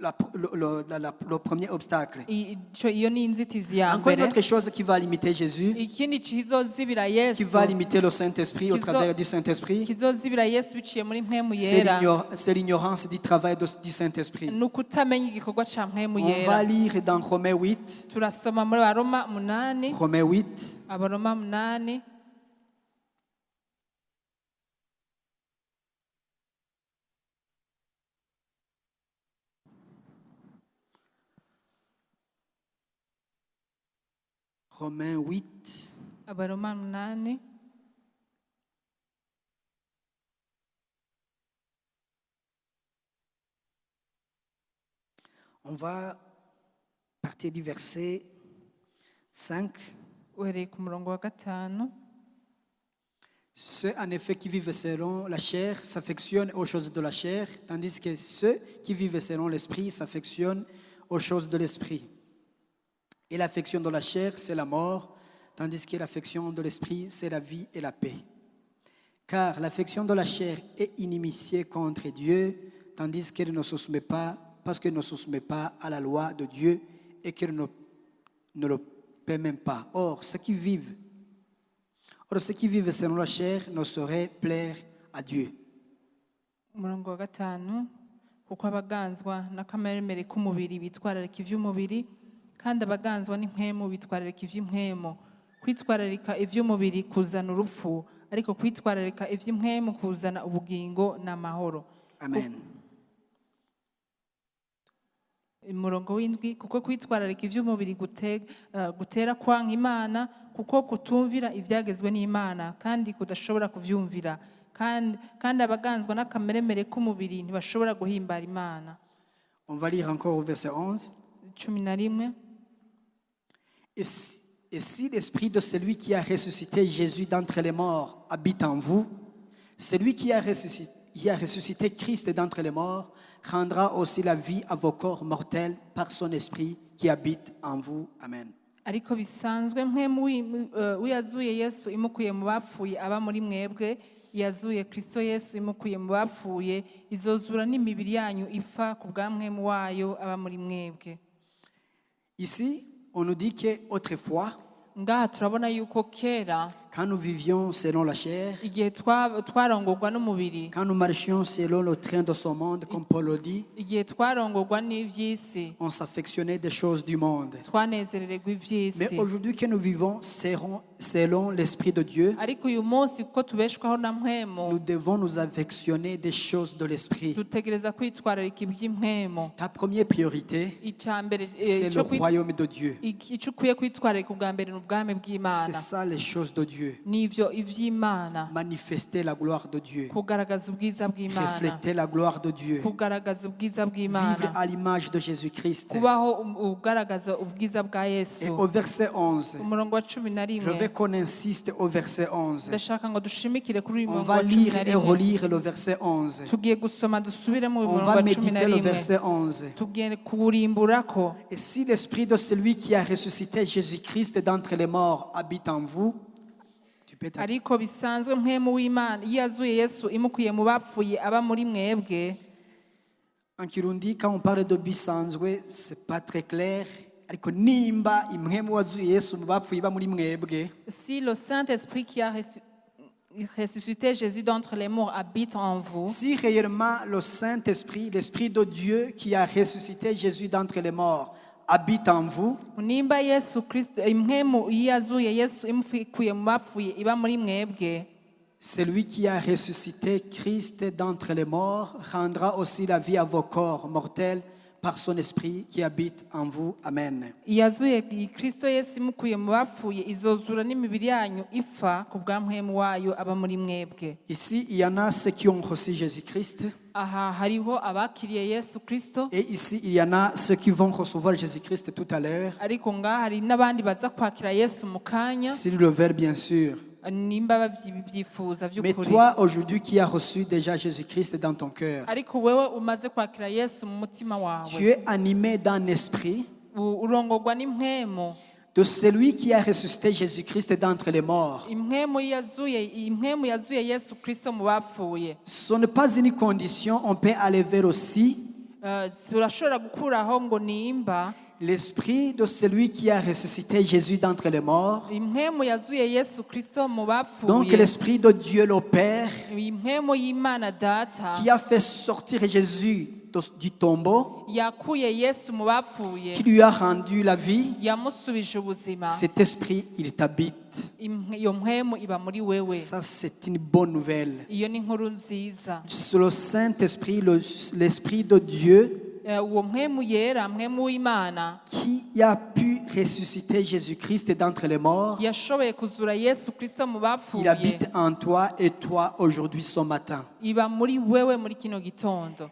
le premier obstacle. iyo ni inzitizi ya Encore une mbere autre chose qui va limiter Jésus, ikindi kizozibira qui yesu va limiter le Saint-Esprit au travers du Saint-Esprit, kizozibira yesu biciye muri mpwemu yera c'est l'ignorance du travail du Saint-Esprit. ni ukutamenya igikorwa ca mpwemu On va yera lire dans Romains 8, turasoma muri baroma 8 Romains 8, abaroma 8 Romains 8, abaroma 8 on va partir du verset 5. uhereye ku murongo wa 5 Ceux en effet qui vivent selon la chair s'affectionnent aux choses de la chair, tandis que ceux qui vivent selon l'esprit s'affectionnent aux choses de l'esprit. Et l'affection de la chair, c'est la mort, tandis que l'affection de l'esprit, c'est la vie et la paix. Car l'affection de la chair est inimitié contre Dieu, tandis qu'elle ne se soumet pas, parce qu'elle ne se soumet pas à la loi de Dieu et qu'elle ne le paie même pas. Or, ceux qui vivent selon la chair ne sauraient plaire à Dieu. umurongo wa gatanu kuko abaganzwa n'akameremere k'umubiri bitwararika iby'umubiri kandi abaganzwa n'impwemu bitwararika iby'impwemu. Kwitwararika iby'umubiri kuzana urupfu, ariko kwitwararika iby'impwemu kuzana ubugingo n'amahoro. Amen. Umurongo w'indwi, kuko kwitwararika iby'umubiri gutera kwanga Imana, kuko kutumvira ibyagezwe n'Imana kandi kudashobora kubyumvira, kandi abaganzwa n'akameremere k'umubiri ntibashobora guhimbara Imana. On va lire encore au verset 11. 11. Et si l'esprit de celui qui a ressuscité Jésus d'entre les morts habite en vous, celui qui a ressuscité Christ d'entre les morts rendra aussi la vie à vos corps mortels par son esprit qui habite en vous. Amen. Ariko bisanzwe mpwemu wiyazuye Yesu imukuye mu bapfuye aba muri mwebwe, yazuye Kristo Yesu imukuye mu bapfuye, izozura n'imibiri yanyu ipfa ku bwa mpwemu wayo aba muri mwebwe. Ici, on nous dit qu'autrefois, Ngaha turabona yuko kera quand nous vivions selon la chair, igihe twarongorwa n'umubiri, quand nous marchions selon le train de ce monde, comme Paul le dit, igihe twarongorwa n'ivy'isi, on s'affectionnait des choses du monde. twanezerererwa Mais ivy'isi. aujourd'hui que nous vivons selon l'Esprit de Dieu, Ariko uyu munsi kuko tubeshwaho na mpwemu, nous devons nous affectionner des choses de l'Esprit. dutegereza kwitwararika iby'impwemu. Ta première priorité, Icya mbere c'est le royaume de Dieu. icyo ukwiye kwitwararika ubwa mbere ni ubwami C'est bw'Imana, ça les choses de Dieu. n'ivyo ivy'Imana, Manifester la gloire de Dieu. kugaragaza ubwiza bw'Imana, Refléter la gloire de Dieu. kugaragaza ubwiza Vivre bw'Imana, à l'image de Jésus-Christ. kubaho ugaragaza ubwiza bwa Et Yesu. au verset 11, Umurongo wa 11, je veux qu'on insiste au verset 11. ndashaka ngo dushimikire kuri uyu On murongo va wa lire et 11. relire le verset 11. Tugiye gusoma dusubiremo uyu On murongo va wa méditer le 11. verset 11. Tugiye kuwurimburako. Et si l'esprit de celui qui a ressuscité Jésus-Christ d'entre les morts habite en vous, tu peux t'appeler. Ariko bisanzwe mpwemu w'Imana iyo yazuye Yesu imukuye mu bapfuye aba muri mwebwe. En Kirundi, quand on parle de bisanzwe, c'est pas très clair. Ariko nimba imwemu wazuye Yesu mu bapfuye ba muri mwebwe, Si le Saint-Esprit qui a ressuscité Jésus d'entre les morts habite en vous, si réellement le Saint-Esprit, l'Esprit de Dieu qui a ressuscité Jésus d'entre les morts, habite en vous, nimba Yesu Kristo impwemu iyo yazuye Yesu imukuye mu bapfuye iba muri mwebwe, celui qui a ressuscité Christ d'entre les morts rendra aussi la vie à vos corps mortels par son Esprit qui habite en vous. Amen. yazuye Kristo Yesu imukuye mu bapfuye izozura n'imibiri yanyu ipfa ku bwa mpwemu wayo aba muri mwebwe. Ici, il y en a ceux qui ont reçu Jésus-Christ. Aha hariho abakiriye Yesu Kristo, Et ici, il y en a ceux qui vont recevoir Jésus-Christ tout à l'heure. ariko ngaha hari n'abandi baza kwakira Yesu mu kanya, S'ils le veulent, bien sûr. nimba babyifuza Mais by'ukuri. toi, aujourd'hui, qui as reçu déjà Jésus-Christ dans ton cœur, Ariko wewe umaze kwakira Yesu mu mutima wawe, tu es animé d'un esprit urongorwa n'impwemu, de celui qui a ressuscité Jésus-Christ d'entre les morts. impwemu yazuye Yesu Kristo mu bapfuye. Ce n'est pas une condition, on peut aller vers aussi Turashobora gukuraho ngo nimba l'esprit de celui qui a ressuscité Jésus d'entre les morts. impwemu yazuye Yesu Kristo mu Donc bapfuye, l'esprit de Dieu le Père impwemu y'Imana Data qui a fait sortir Jésus du tombeau, yakuye Yesu mu bapfuye, qui lui a rendu la vie, yamusubije ubuzima, cet esprit, il t'habite. iyo mpwemu iba muri wewe. Ça, c'est une bonne nouvelle. Iyo ni inkuru nziza. C'est le Saint-Esprit, l'Esprit de Dieu Uwo mpwemu yera, mpwemu w'Imana qui a pu ressusciter Jésus-Christ d'entre les morts. yashoboye kuzura Yesu Kristo mu Il bapfuye, habite en toi et toi aujourd'hui ce matin. iba muri wewe muri kino gitondo.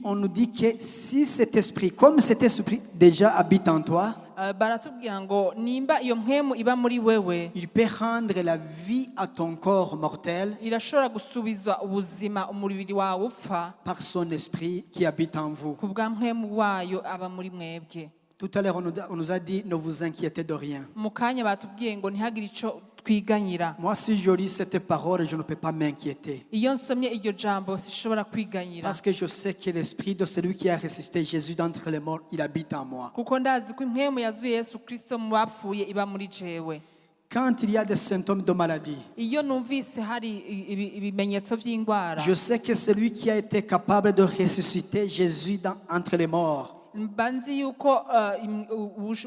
On nous dit que si cet esprit, comme cet esprit déjà habite en toi, Baratubwira ngo nimba iyo mpwemu iba muri wewe, il peut rendre la vie à ton corps mortel irashobora gusubizwa ubuzima umubiri wawe upfa par son esprit qui habite en vous. ku bwa mpwemu wayo aba muri mwebwe. Tout à l'heure, on nous a dit, ne vous inquiétez de rien. Mu kanya batubwiye ngo ntihagire ico twiganyira. Moi, si je lis cette parole, je ne peux pas m'inquiéter. Iyo nsomye iryo jambo sishobora kwiganyira, Parce que je sais que l'esprit de celui qui a ressuscité Jésus d'entre les morts, il habite en moi. kuko ndazi ko impwemu yazuye Yesu Kristo mu bapfuye iba muri jewe. Quand il y a des symptômes de maladie, Iyo numvise hari ibimenyetso vy'ingwara, je sais que celui qui a été capable de ressusciter Jésus entre les morts, mba nzi yuko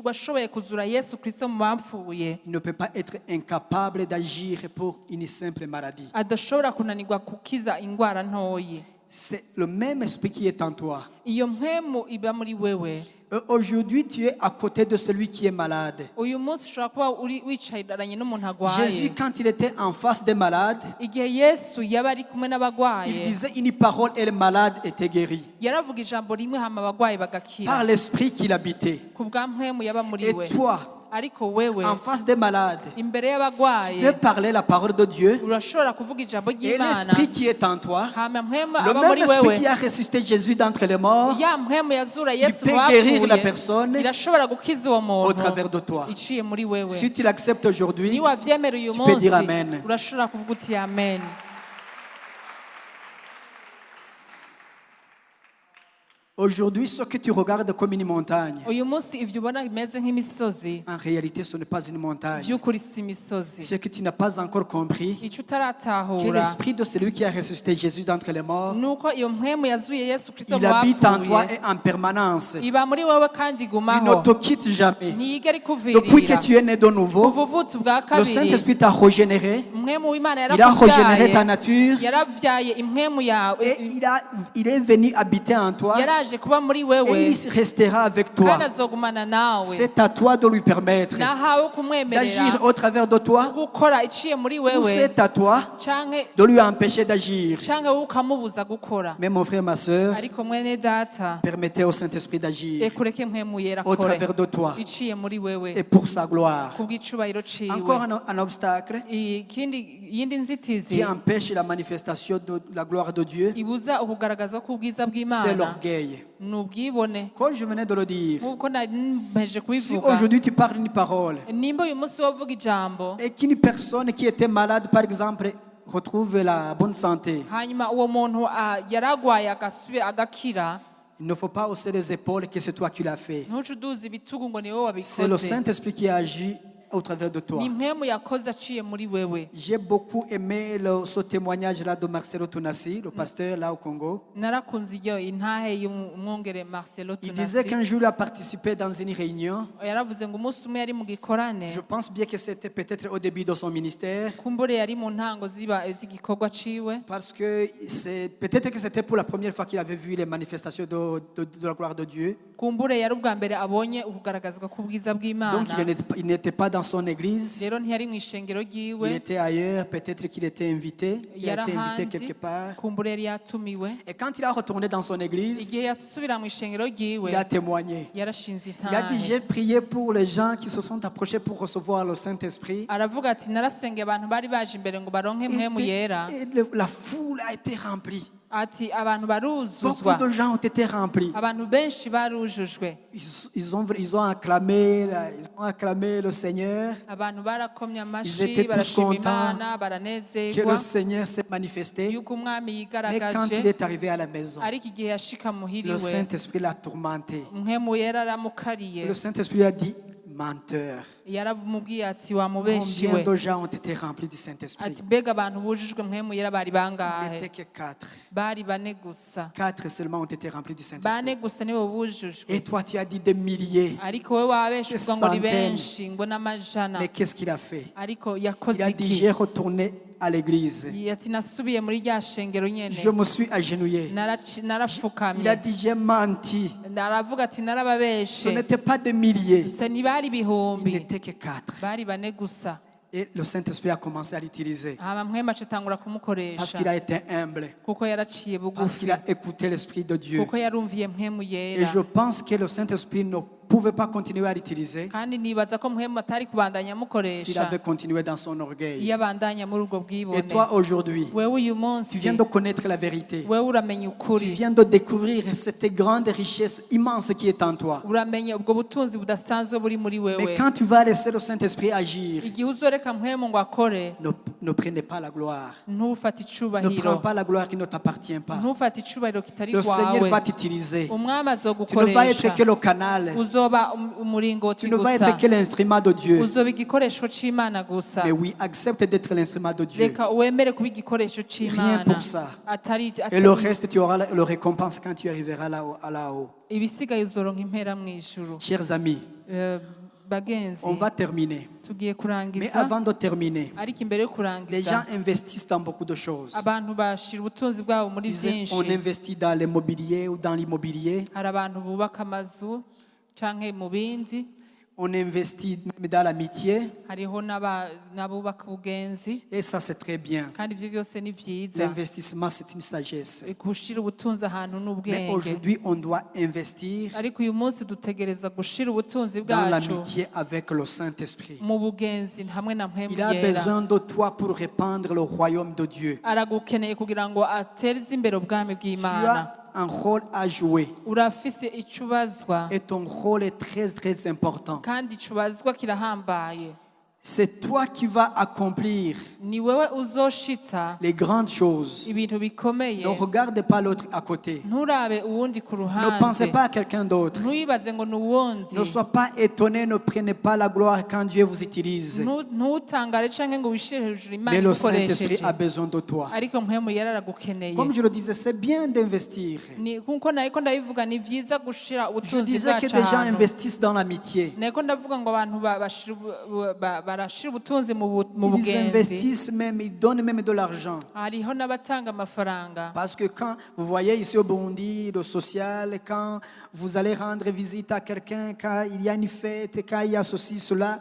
washoboye kuzura Yesu Kristo mu bapfuye il ne peut pas être incapable d'agir pour une simple maladie. adashobora kunanirwa kukiza ingwara ntoyi. C'est le même esprit qui est en toi. Iyo mpwemu iba muri wewe. Et aujourd'hui, tu es à côté de celui qui est malade. Uyu munsi ushobora kuba wicaranye n'umuntu Jésus, agwaye. quand il était en face des malades, Igihe Yesu yaba ari kumwe il n'abagwaye, disait une parole et le malade était guéri. yaravuga ijambo rimwe hama abagwayi Par bagakira l'esprit qu'il habitait. ku bwa mpwemu yaba muri Et we. toi, Ariko wewe en face des malades, imbere tu y'abagwaye peux parler la parole de Dieu. urashobora kuvuga ijambo Et ry'Imana, l'esprit qui est en toi, hama mpwemu le aba même muri esprit wewe, qui a ressuscité Jésus d'entre les morts, ya mpwemu yazura il Yesu peut mu guérir la bapfuye personne irashobora gukiza uwo au muntu travers de toi. iciye muri wewe. Si tu l'acceptes aujourd'hui, Niba wavyemera uyu tu peux munsi dire amen. urashobora kuvuga uti amen. aujourd'hui, ce que tu regardes comme une montagne, Uyu munsi ivyo ubona bimeze nk'imisozi en réalité, ce n'est pas une montagne. vy'ukuri si imisozi. Ce que tu n'as pas encore compris, Ico que utaratahura l'esprit de celui qui a ressuscité Jésus d'entre les morts, nuko iyo mpwemu yazuye Yesu Kristo il mu habite en toi bapfuye et en permanence. iba muri wewe kandi Il igumaho, ne te quitte jamais. ntiyigera Depuis que ikuvirira. tu es né de nouveau, Kuva uvutse ubwa le kabiri Saint-Esprit t'a régénéré. umwemu w'Imana Il a régénéré ta yarakuvyaye, nature yaravyaye impwemu yawe, et il est venu habiter en toi yaraje kuba muri et wewe il restera avec toi. kandi azogumana nawe. C'est à toi de lui permettre Nahawe kumwemerera d'agir au travers de toi gukora iciye muri ou wewe c'est à toi canke de lui empêcher d'agir. wowe ukamubuza gukora. Mais mon frère, ma soeur, Ariko mwene data permettez au Saint-Esprit d'agir ekureke mpwemu yera au akore travers de toi iciye muri wewe et pour sa gloire. kubw'icubahiro ciwe. Encore un obstacle Yindi nzitizi qui empêche la manifestation de la gloire de Dieu, ibuza ukugaragaza k'ubwiza c'est bw'Imana l'orgueil. ni ubwibone. Comme je venais de le dire, Nk'uko nari mpeje si kubivuga, aujourd'hui tu parles une parole nimba uyu munsi wovuga ijambo et qu'une personne qui était malade, par exemple, retrouve la bonne santé, hanyuma uwo muntu yari agwaye agakira, il ne faut pas hausser les épaules que c'est toi qui l'as fait. ntuce uduza ibitugu ngo ni wowe C'est le wabikoze. Saint-Esprit qui agit au travers de toi. Ni impwemu yakoze aciye muri wewe. J'ai beaucoup aimé ce témoignage-là de Marcelo Tunasi, le pasteur là au Congo. Narakunze iyo intahe y'umwongere Marcelo Il disait Tunasi. qu'un jour il a participé dans une réunion. Yaravuze ngo umunsi umwe yari mu gikorane, Je pense bien que c'était peut-être au début de son ministère. kumbure yari mu ntango z'igikorwa ciwe, Parce que c'est peut-être que c'était pour la première fois qu'il avait vu les manifestations de la gloire de Dieu. kumbure yari ubwa mbere abonye ukugaragazwa k'ubwiza Donc bw'Imana. il n'était pas dans son église. Rero ntiyari mu ishengero Il ryiwe, était ailleurs. Peut-être qu'il était invité. Il a yari été invité ahandi, quelque part. kumbure yari yatumiwe. Et quand il a retourné dans son église, Igihe yasubira mu ishengero ryiwe il a témoigné. yarashinze Il a dit, intahe, j'ai prié pour les gens qui se sont approchés pour recevoir le Saint-Esprit. aravuga ati narasengeye abantu bari baje imbere ngo baronke mpwemu yera, La foule a été remplie. ati abantu Beaucoup baruzuzwa, de gens ont été remplis. abantu benshi barujujwe, Ils ont acclamé le Seigneur. abantu barakomye Ils amashi étaient tous barashima contents Imana, que baranezerwa le Seigneur s'est manifesté. yuko umwami Mais quand yigaragaje. il est arrivé à la maison, Ariko igihe yashika le muhiriwe Saint-Esprit l'a tourmenté. mpwemu yera aramukariye, Le Saint-Esprit a dit, menteur. yaramubwiye ati Combien wamubeshiwe, de gens ont été remplis du Saint-Esprit? ati mbega abantu bujujwe mpwemu yera bari Il bangahe? n'était que 4. Bari bane gusa, 4 seulement ont été remplis du bane Saint-Esprit. gusa nibo bujujwe. Et toi, tu as dit des milliers. Ariko wowe wabeshurwa ngo ni Des centaines. benshi ngo n'amajana, Mais qu'est-ce qu'il a fait? ariko Il yakoze a dit, iki? j'ai retourné à l'église. Ati nasubiye muri rya shengero nyene, Je me suis agenouillé. Il a narapfukamye, dit, j'ai menti. aravuga ati Ce narababeshe, n'était pas des milliers. se ntibari Il ibihumbi, n'était que 4. bari bane gusa. Et le Saint-Esprit a commencé à l'utiliser. hama mpwemu acatangura Parce kumukoresha qu'il a été humble. kuko yaraciye Parce bugufi, qu'il a écouté l'Esprit de Dieu. kuko yarumviye mpwemu Et yera. je pense que le Saint-Esprit ne pouvait pas continuer à l'utiliser kandi nibaza ko mpwemu atari kubandanya s'il amukoresha avait continué dans son orgueil. iyo abandanya muri ubwo Et bwibone. toi, aujourd'hui, Wewe uyu tu munsi viens de connaître la vérité. wewe uramenya Tu ukuri, viens de découvrir cette grande richesse immense qui est en toi. uramenya ubwo butunzi budasanzwe buri muri Mais wewe. quand tu vas laisser le Saint-Esprit agir, Igihe uzoreka mpwemu ngo akore, ne prenez pas la gloire. ntufate Ne prends icubahiro, pas la gloire qui ne t'appartient pas. ntufate icubahiro kitari Le Seigneur kwawe. va t'utiliser. Umwami Tu ne vas être azogukoresha, que le canal. uzoba Tu umuringoti ne vas gusa, être que l'instrument de Dieu. uzoba igikoresho c'Imana gusa. Mais oui, accepte d'être l'instrument de Dieu. Reka wemere kuba igikoresho Rien c'Imana, pour ça. Et le reste, tu auras le récompense quand tu arriveras là-haut. ibisigaye uzoronka impera mw'ijuru. Chers amis, Bagenzi, on va terminer. tugiye Mais kurangiza, avant de terminer, ariko imbere yo les gens kurangiza investissent dans beaucoup de choses. abantu bashira ubutunzi bwabo muri On byinshi. investit dans l'immobilier ou dans l'immobilier. Hari abantu bubaka amazu canke mu bindi, On investit même dans l'amitié. hariho n'abubaka ubugenzi, Et ça, c'est très bien. kandi ivyo byose ni vyiza. L'investissement, c'est une sagesse. Gushira ubutunzi ahantu Mais n'ubwenge, aujourd'hui, on doit investir ariko uyu munsi dutegereza gushira ubutunzi dans bwacu l'amitié avec le Saint-Esprit. mu bugenzi hamwe na mpwemu Il a yera. besoin de toi pour répandre le royaume de Dieu. Aragukeneye kugira ngo ateze imbere ubwami Tu bw'Imana. as un rôle à jouer. Urafise icubazwa, Et ton rôle est très, très important. kandi icubazwa kirahambaye. C'est toi qui vas accomplir Ni wewe uzoshitsa les grandes choses. ibintu bikomeye. Ne regarde pas l'autre à côté. Nturabe uwundi ku Ne pensez ruhande, pas à quelqu'un d'autre. ntuyibaze ngo ni uwundi. Ne sois pas étonné, ne prenez pas la gloire quand Dieu vous utilise. Ntutangare canke ngo wishire hejuru Imana Mais le Saint-Esprit igukoresheje, a besoin de toi. ariko mpwemu yera aragukeneye. Comme je le disais, c'est bien d'investir. Nkuko nariko ndabivuga, ni vyiza gushira Je ubutunzi disais que bwacu des gens ahantu. investissent dans l'amitié. Nariko ndavuga ngo abantu barashira ubutunzi mu Ils bugenzi. investissent même, ils donnent même de l'argent. Hariho n'abatanga amafaranga. Parce que quand vous voyez ici au Burundi, le social, quand vous allez rendre visite à quelqu'un, quand il y a une fête, quand il y a ceci, cela,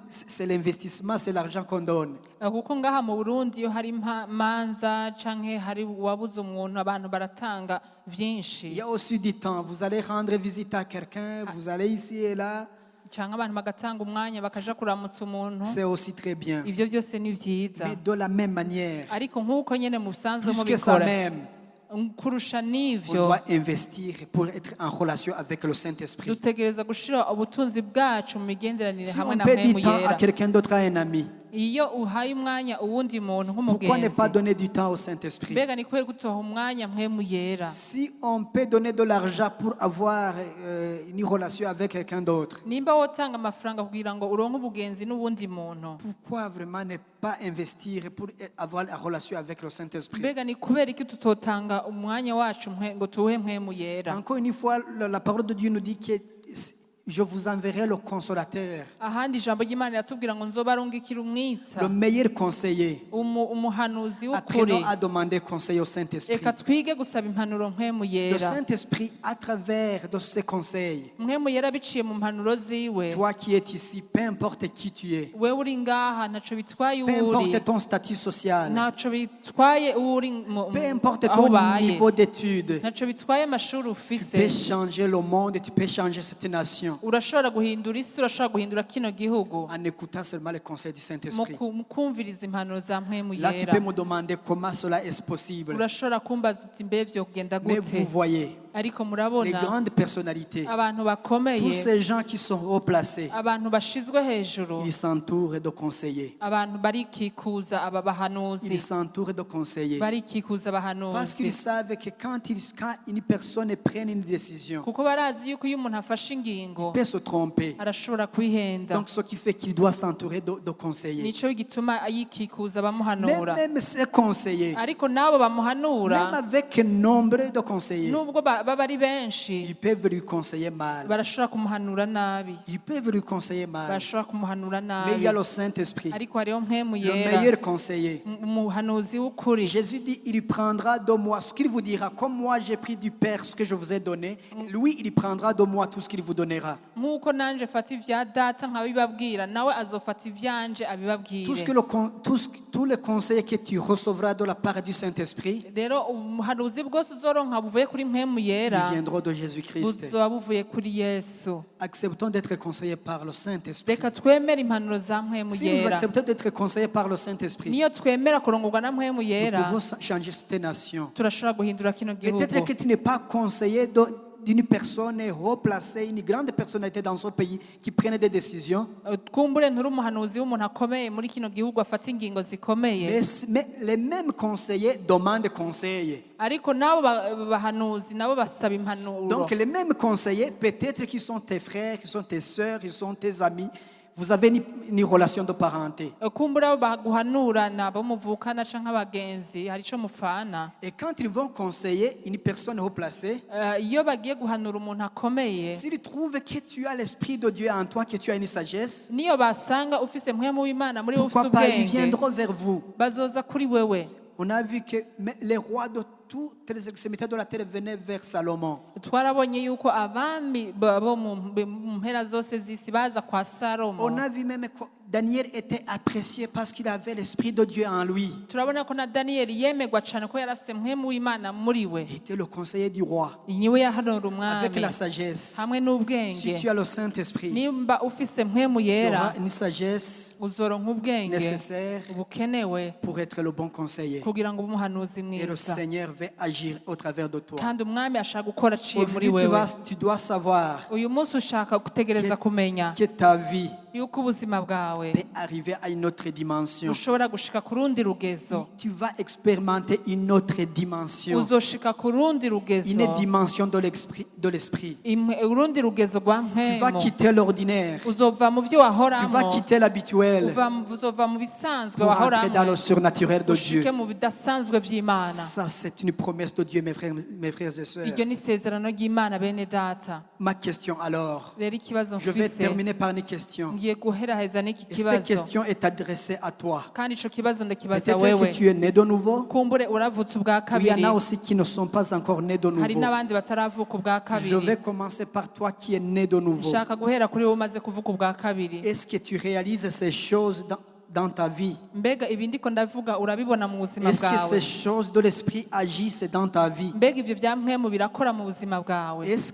c'est l'investissement, c'est l'argent qu'on donne. Kuko ngaha mu Burundi iyo hari manza canke hari wabuze umuntu, abantu baratanga vyinshi. Il y a aussi du temps. Vous allez rendre visite à quelqu'un, vous allez ici et là. Canke abantu bagatanga umwanya bakaja kuramutsa umuntu. C'est aussi très bien. Ivyo byose ni vyiza. Mais de la même manière, Ariko nk'uko nyene mu busanzwe plus que ça mubikora, même, kurusha on n'ivyo, doit investir pour être en relation avec le Saint-Esprit. dutegereza gushira ubutunzi bwacu mu migenderanire Si hamwe on na paie du mpwemu temps à yera. quelqu'un d'autre, à un ami, Iyo uhaye umwanya uwundi muntu pourquoi ne pas nk'umugenzi, donner du temps au Saint-Esprit? mbega ni kubera gutoha umwanya mpwemu yera. Si on peut donner de l'argent pour avoir une relation avec quelqu'un d'autre, Nimba wotanga amafaranga kugira ngo uronke ubugenzi n'uwundi muntu, pourquoi vraiment ne pas investir pour avoir la relation avec le Saint-Esprit? mbega ni kubera iki tutotanga umwanya wacu ngo tuwuhe mpwemu yera. Encore une fois, la parole de Dieu nous dit que je vous enverrai le consolateur, Ahandi ijambo ry'Imana riratubwira ngo nzobarungikira umwitsa, le meilleur conseiller. umuhanuzi w'ukuri. Apprenons à demander conseil au Saint-Esprit. Reka twige gusaba impanuro mpwemu Le yera. Saint-Esprit, à travers de ses conseils, Mpwemu yera biciye mu mpanuro ziwe. toi qui es ici, peu importe qui tu es, Wewe uri ngaha ntaco bitwaye peu uwo uri, importe ton statut social, ntaco bitwaye uwo uri peu importe aho ton ubaye, niveau d'études, ntaco bitwaye amashuri tu ufise. peux changer le monde et tu peux changer cette nation Urashobora guhindura isi, urashobora guhindura kino gihugu en écoutant seulement les conseils du mu Saint-Esprit. mu kumviriza impanuro za mpwemu Là, tu yera. peux me demander comment cela est possible. Urashobora kumbaza uti mbe vyogenda Mais gute? vous voyez, Ariko les murabona grandes personnalités, abantu tous bakomeye, ces gens qui sont haut placés, abantu bashizwe hejuru, ils s'entourent de conseillers. abantu barikikuza aba Ils bahanuzi, s'entourent de conseillers. barikikuza Parce qu'ils abahanuzi, savent que quand une personne prend une décision, kuko barazi yuko iyo umuntu afashe ingingo il peut se tromper. arashobora kwihenda. Donc, ce qui fait qu'il doit s'entourer de conseillers. Nico gituma yikikuza Même, abamuhanura. même ces conseillers, Ariko nabo même bamuhanura, avec nombre de conseillers, nubwo baba ari benshi, ils peuvent lui conseiller mal. barashobora kumuhanura nabi, Ils peuvent lui conseiller mal. barashobora kumuhanura Mais il y nabi. a le Saint-Esprit, Ariko hariho mpwemu le yera, meilleur conseiller. umuhanuzi w'ukuri. Jésus dit, il prendra de moi ce qu'il vous dira. Comme moi, j'ai pris du Père ce que je vous ai donné. Lui, il prendra de moi tout ce qu'il vous donnera. Nk'uko nanje fata ivya data nkabibabwira, nawe azofata ivyanje Tout ce que abibabwire. tous les conseils que tu recevras de la part du Saint-Esprit, Rero umuhanuzi bwose uzoronka buvuye kuri mpwemu tu yera viendront de Jésus-Christ. buzoba buvuye kuri Yesu. Acceptons d'être conseillés par le Saint-Esprit. Reka twemere impanuro za mpwemu Si nous yera. acceptons d'être conseillés par le Saint-Esprit, Niyo twemera kurongorwa na mpwemu nous yera, pouvons changer cette nation. turashobora guhindura kino Peut-être gihugu. que tu n'es pas conseiller d'une personne haut placée, une grande personnalité dans son pays qui prenne des décisions. Kumbure nturi umuhanuzi w'umuntu akomeye muri kino gihugu afata ingingo zikomeye, Mais les mêmes conseillers demandent conseil. ariko nabo bahanuzi nabo basaba impanuro. Donc les mêmes conseillers, peut-être qu'ils sont tes frères, qu'ils sont tes sœurs, qu'ils sont tes amis. Vous avez une relation de parenté. Kumbura abo baguhanura nabo muvukana canke abagenzi hari ico mupfana. Et quand ils vont conseiller une personne haut placée, Iyo bagiye guhanura umuntu akomeye, s'ils trouvent que tu as l'Esprit de Dieu en toi, que tu as une sagesse, niyo basanga ufise mpwemu w'Imana muri wowe ufise pourquoi pas ils ubwenge, viendront vers vous. bazoza kuri wewe. On a vu que les rois de toutes les extrémités de la terre venaient vers Salomon. Twarabonye yuko abami bo mu mpera zose z'isi baza kwa Salomo. On a vu même que Daniel était apprécié parce qu'il avait l'Esprit de Dieu en lui. Turabona ko na Daniel yemegwa cyane ko yarafise mpwemu w'Imana muri we. Il était le conseiller du roi Niwe yahanura avec la umwami sagesse. hamwe Si n'ubwenge. tu as le Saint-Esprit, Nimba ufise mpwemu tu yera, auras une sagesse uzoronka ubwenge nécessaire bukenewe pour être le bon conseiller. kugira ngo ube umuhanuzi Et le mwiza. Seigneur va agir au travers de toi. Kandi umwami ashaka gukora aciye muri Aujourd'hui, wewe. tu dois savoir Uyu munsi ushaka gutegereza kumenya que ta vie yuko ubuzima bwawe peut arriver à une autre dimension. ushobora gushika ku rundi rugezo. Tu vas expérimenter une autre dimension. Uzoshika ku rundi Une rugezo, dimension de l'esprit. urundi rugezo rwa Tu vas mpwemu. quitter l'ordinaire. Uzova mu byo Tu vas wahoramo, quitter l'habituel uzova mu bisanzwe pour entrer dans wahoramo, le surnaturel de Dieu. ushike mu bidasanzwe vy'Imana. Ça, c'est une promesse de Dieu, mes frères et sœurs. Iryo ni isezerano ry'Imana bene data. Ma question alors, Rero ikibazo je vais mfise, terminer par une question. ngiye guheraheza n'iki Et cette kibazo, question est adressée à toi. kandi ico kibazo ndakibaza Peut-être wewe. que tu es né de nouveau. Kumbure uravutse ubwa Il y en kabiri, a aussi qui ne sont pas encore nés de hari nouveau. n'abandi bataravuka ubwa Je vais kabiri. commencer par toi qui es né de nouveau. Nshaka guhera kuri wowe umaze kuvuka ubwa kabiri. Est-ce que tu réalises ces choses dans ta vie? Mbega ibi ndiko ndavuga urabibona mu buzima Est-ce que ces bwawe? choses de l'esprit agissent dans ta vie? Mbega ivyo vya mpwemu birakora mu buzima bwawe? Est-ce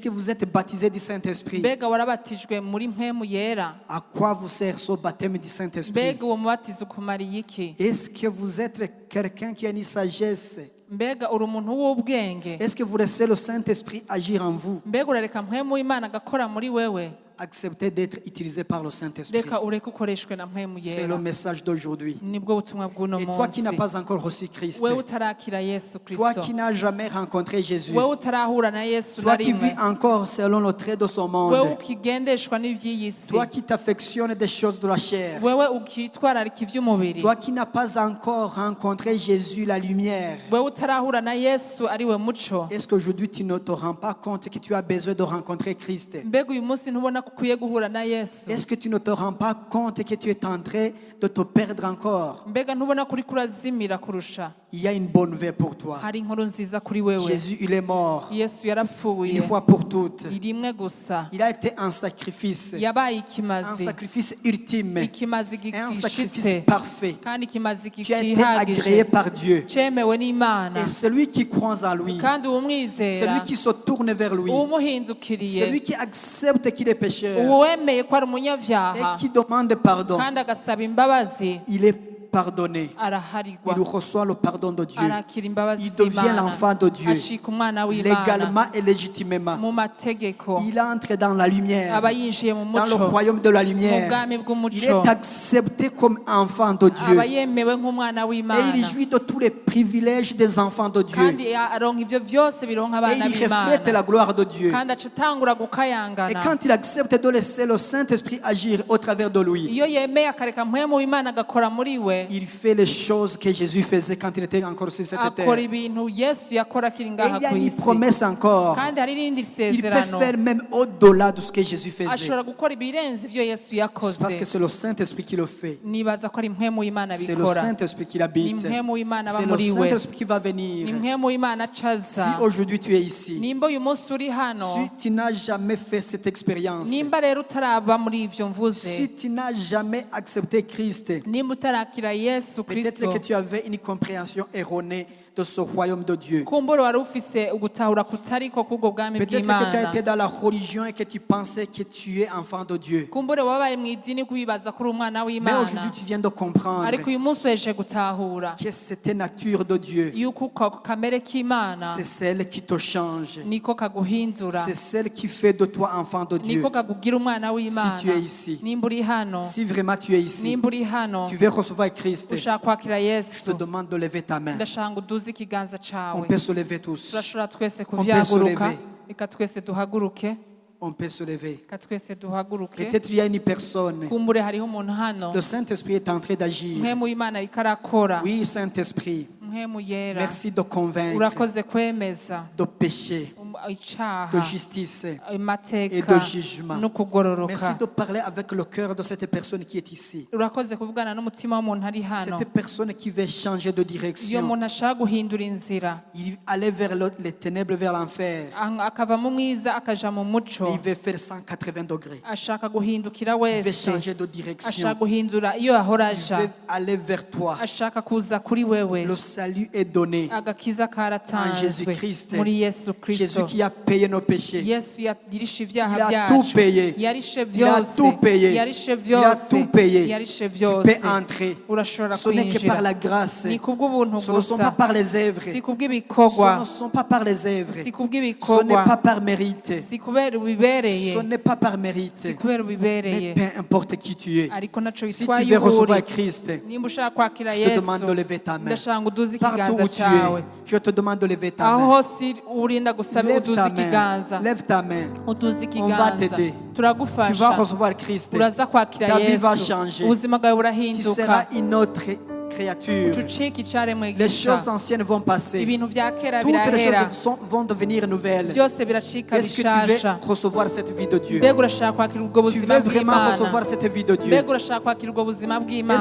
que vous êtes baptisé du Saint-Esprit? Mbega warabatijwe muri mpwemu yera? À quoi vous sert ce baptême du Saint-Esprit? Mbega uwo mubatizo ukumariye iki? Est-ce que vous êtes quelqu'un qui a une sagesse? Mbega uri umuntu w'ubwenge? Est-ce que vous laissez le Saint-Esprit agir en vous? Mbega urareka mpwemu w'Imana agakora muri wewe? Acceptez d'être utilisé par le Saint-Esprit. Reka ureke ukoreshwe na mpwemu C'est le yera. message d'aujourd'hui. Nibwo butumwa bw'uno Et toi qui n'as munsi. pas encore reçu Christ, Wewe utarakira Yesu toi Kristo, qui n'as jamais rencontré Jésus, wewe utarahura na Yesu na toi qui rimwe, vis encore selon le trait de son wewe monde, ukigendeshwa n'ivy'iyi si, toi qui t'affectionnes des choses de la chair, wewe ukitwararika ivy'umubiri, toi qui n'as pas encore rencontré Jésus, la lumière, wewe utarahura na Yesu ari we muco. est-ce qu'aujourd'hui tu ne te rends pas compte que tu as besoin de rencontrer Christ? Mbega uyu munsi ntubona ko ukwiye guhura na Yesu? Est-ce que tu ne te rends pas compte que tu es en train de te perdre encore? Mbega ntubona ko uriko urazimira kurusha? Il y a une bonne nouvelle pour toi. Hari inkuru nziza kuri wewe. Jésus, il est mort Yesu yarapfuye une fois pour toutes. rimwe gusa, Il a été un sacrifice, yabaye un ikimazi, sacrifice ultime, ikimazi un sacrifice gishitse parfait kandi ikimazi qui a été agréé gihagije par Dieu. cemewe n'Imana. Et celui qui croit en lui, Kandi uwumwizera, celui qui se tourne vers lui, uwumuhindukiriye, celui qui accepte qu'il est pécheur uwemeye ko ari et umunyavyaha qui demande pardon, kandi agasaba imbabazi, il est pardonné. araharirwa, Il reçoit le pardon de Dieu. arakira imbabazi Il devient z'Imana, l'enfant de Dieu, ashika umwana w'Imana légalement et légitimement. mu mategeko. Il entre dans la lumière, Aba yinjiye mu dans le muco, royaume de la mu lumière. bwami Il bw'umuco, est accepté comme enfant de Dieu. aba yemewe nk'umwana Et w'Imana, il jouit de tous les privilèges des enfants de Dieu. kandi aronka ivyo vyose bironka Et abana il reflète b'Imana, la gloire de Dieu. kandi aca atangura Et gukayangana. quand il accepte de laisser le Saint-Esprit agir au travers de lui, Iyo yemeye akareka mpwemu w'Imana agakora muri we, il fait les choses que Jésus faisait quand il était encore sur cette akora terre. ibintu Yesu yakora akiri Et ngaha il y a ku une isi. promesse encore. Kandi hari irindi Il peut sezerano, faire même au-delà de ce que Jésus faisait. ashobora gukora ibirenze ivyo Yesu Parce que yakoze. c'est le Saint-Esprit qui le fait. Nibaza ko ari mpwemu w'Imana C'est le bikora, Saint-Esprit qui ni l'habite. mpwemu w'Imana aba C'est le muri we, Saint-Esprit qui va ni venir. mpwemu w'Imana Si acaza. aujourd'hui tu es ici, Nimba uyu munsi uri hano, si tu n'as jamais fait cette expérience, nimba rero utaraba muri ivyo mvuze, si tu n'as jamais accepté Christ, nimba utarakira Yesu peut-être Kristo, que tu avais une compréhension erronée de ce royaume de Dieu. kumbura wari ufise ugutahura kutariko k'ubwo bwami Peut-être que tu as bw'Imana. été dans la religion et que tu pensais que tu es enfant de Dieu. kumbure wabaye mu idini kubibaza kuri umwana Mais w'Imana, aujourd'hui, tu viens de comprendre ariko uyu munsi uhejeje gutahura que cette nature de Dieu, yuko kamere k'Imana c'est celle qui te change. niko kaguhindura, C'est celle qui fait de toi enfant de Dieu. niko kakugira umwana w'Imana. Si tu es ici, nimba uri hano, si vraiment tu es ici, nimba uri hano tu veux recevoir Christ, ushaka kwakira je Yesu, te demande de lever ta main. ndashaka ngo uduze ikiganza On cawe. peut se lever tous. turashobora twese On peut se kuvyaguruka, lever. reka twese duhaguruke, On peut se lever. reka twese duhaguruke. Peut-être il y a une personne. kumbure hariho umuntu hano, Le Saint-Esprit est en train d'agir. mpemu w'Imana ariko arakora. Oui, Saint-Esprit, mpemu yera, merci de convaincre urakoze kwemeza de péché, icaha, de justice. amateka et de jugement. no kugororoka. Merci de parler avec le cœur de cette personne qui est ici. urakoze kuvugana n'umutima w'umuntu ari hano, Cette personne qui veut changer de iyo direction. muntu ashaka guhindura inzira, Il allait vers les ténèbres, vers l'enfer. akava mu mwiza akaja mu muco, Mais il veut faire 180 degrés. ashaka guhindukira Il veut wese, changer de ashaka direction. guhindura iyo yahora Il aja, veut aller vers toi. ashaka kuza kuri wewe. Le salut est donné. agakiza En karatanzwe Jésus-Christ. muri Yesu Jésus Kristo. qui a payé nos péchés. Yesu yarishe Il ibyaha a tout byacu, payé. yarishe Il a byose, tout payé. yarishe Il a byose, tout payé. yarishe Tu byose. peux entrer. urashobora Ce n'est que par kwinjira, la grâce. ni kubw'ubuntu Ce ne sont pas gusa, par les œuvres. si Ce kubw'ibikorwa, ne sont pas par les œuvres. si Ce kubw'ibikorwa, n'est pas par mérite. si kubera ubibereye, Ce n'est pas par mérite. si kubera Mais ubibereye, peu importe qui tu es. ariko naco Si tu bitwaye veux uri. recevoir Christ, nimba ushaka kwakira je te demande de Yesu, lever ta main. ndashaka ngo uduze Partout ikiganza où tu cawe. es, je te demande de lever ta aho main. hose urinda gusaba Lève uduze ta main. ikiganza, Lève ta main. uduze va ikiganza, t'aider. Tu vas turagufasha, recevoir Christ. uraza kwakira Ta vie va Yesu, changer. ubuzima bwawe Tu burahinduka, seras une autre créature. ucika icaremwe Les gisha, choses anciennes vont passer. ibintu vya kera Toutes les birahera, choses vont devenir nouvelles. byose biracika Est-ce que tu veux bishasha. recevoir cette vie de Dieu? mbega urashaka kwakira ubwo Tu buzima veux vraiment bw'Imana, recevoir cette vie de Dieu? mbega urashaka kwakira ubwo buzima bw'Imana.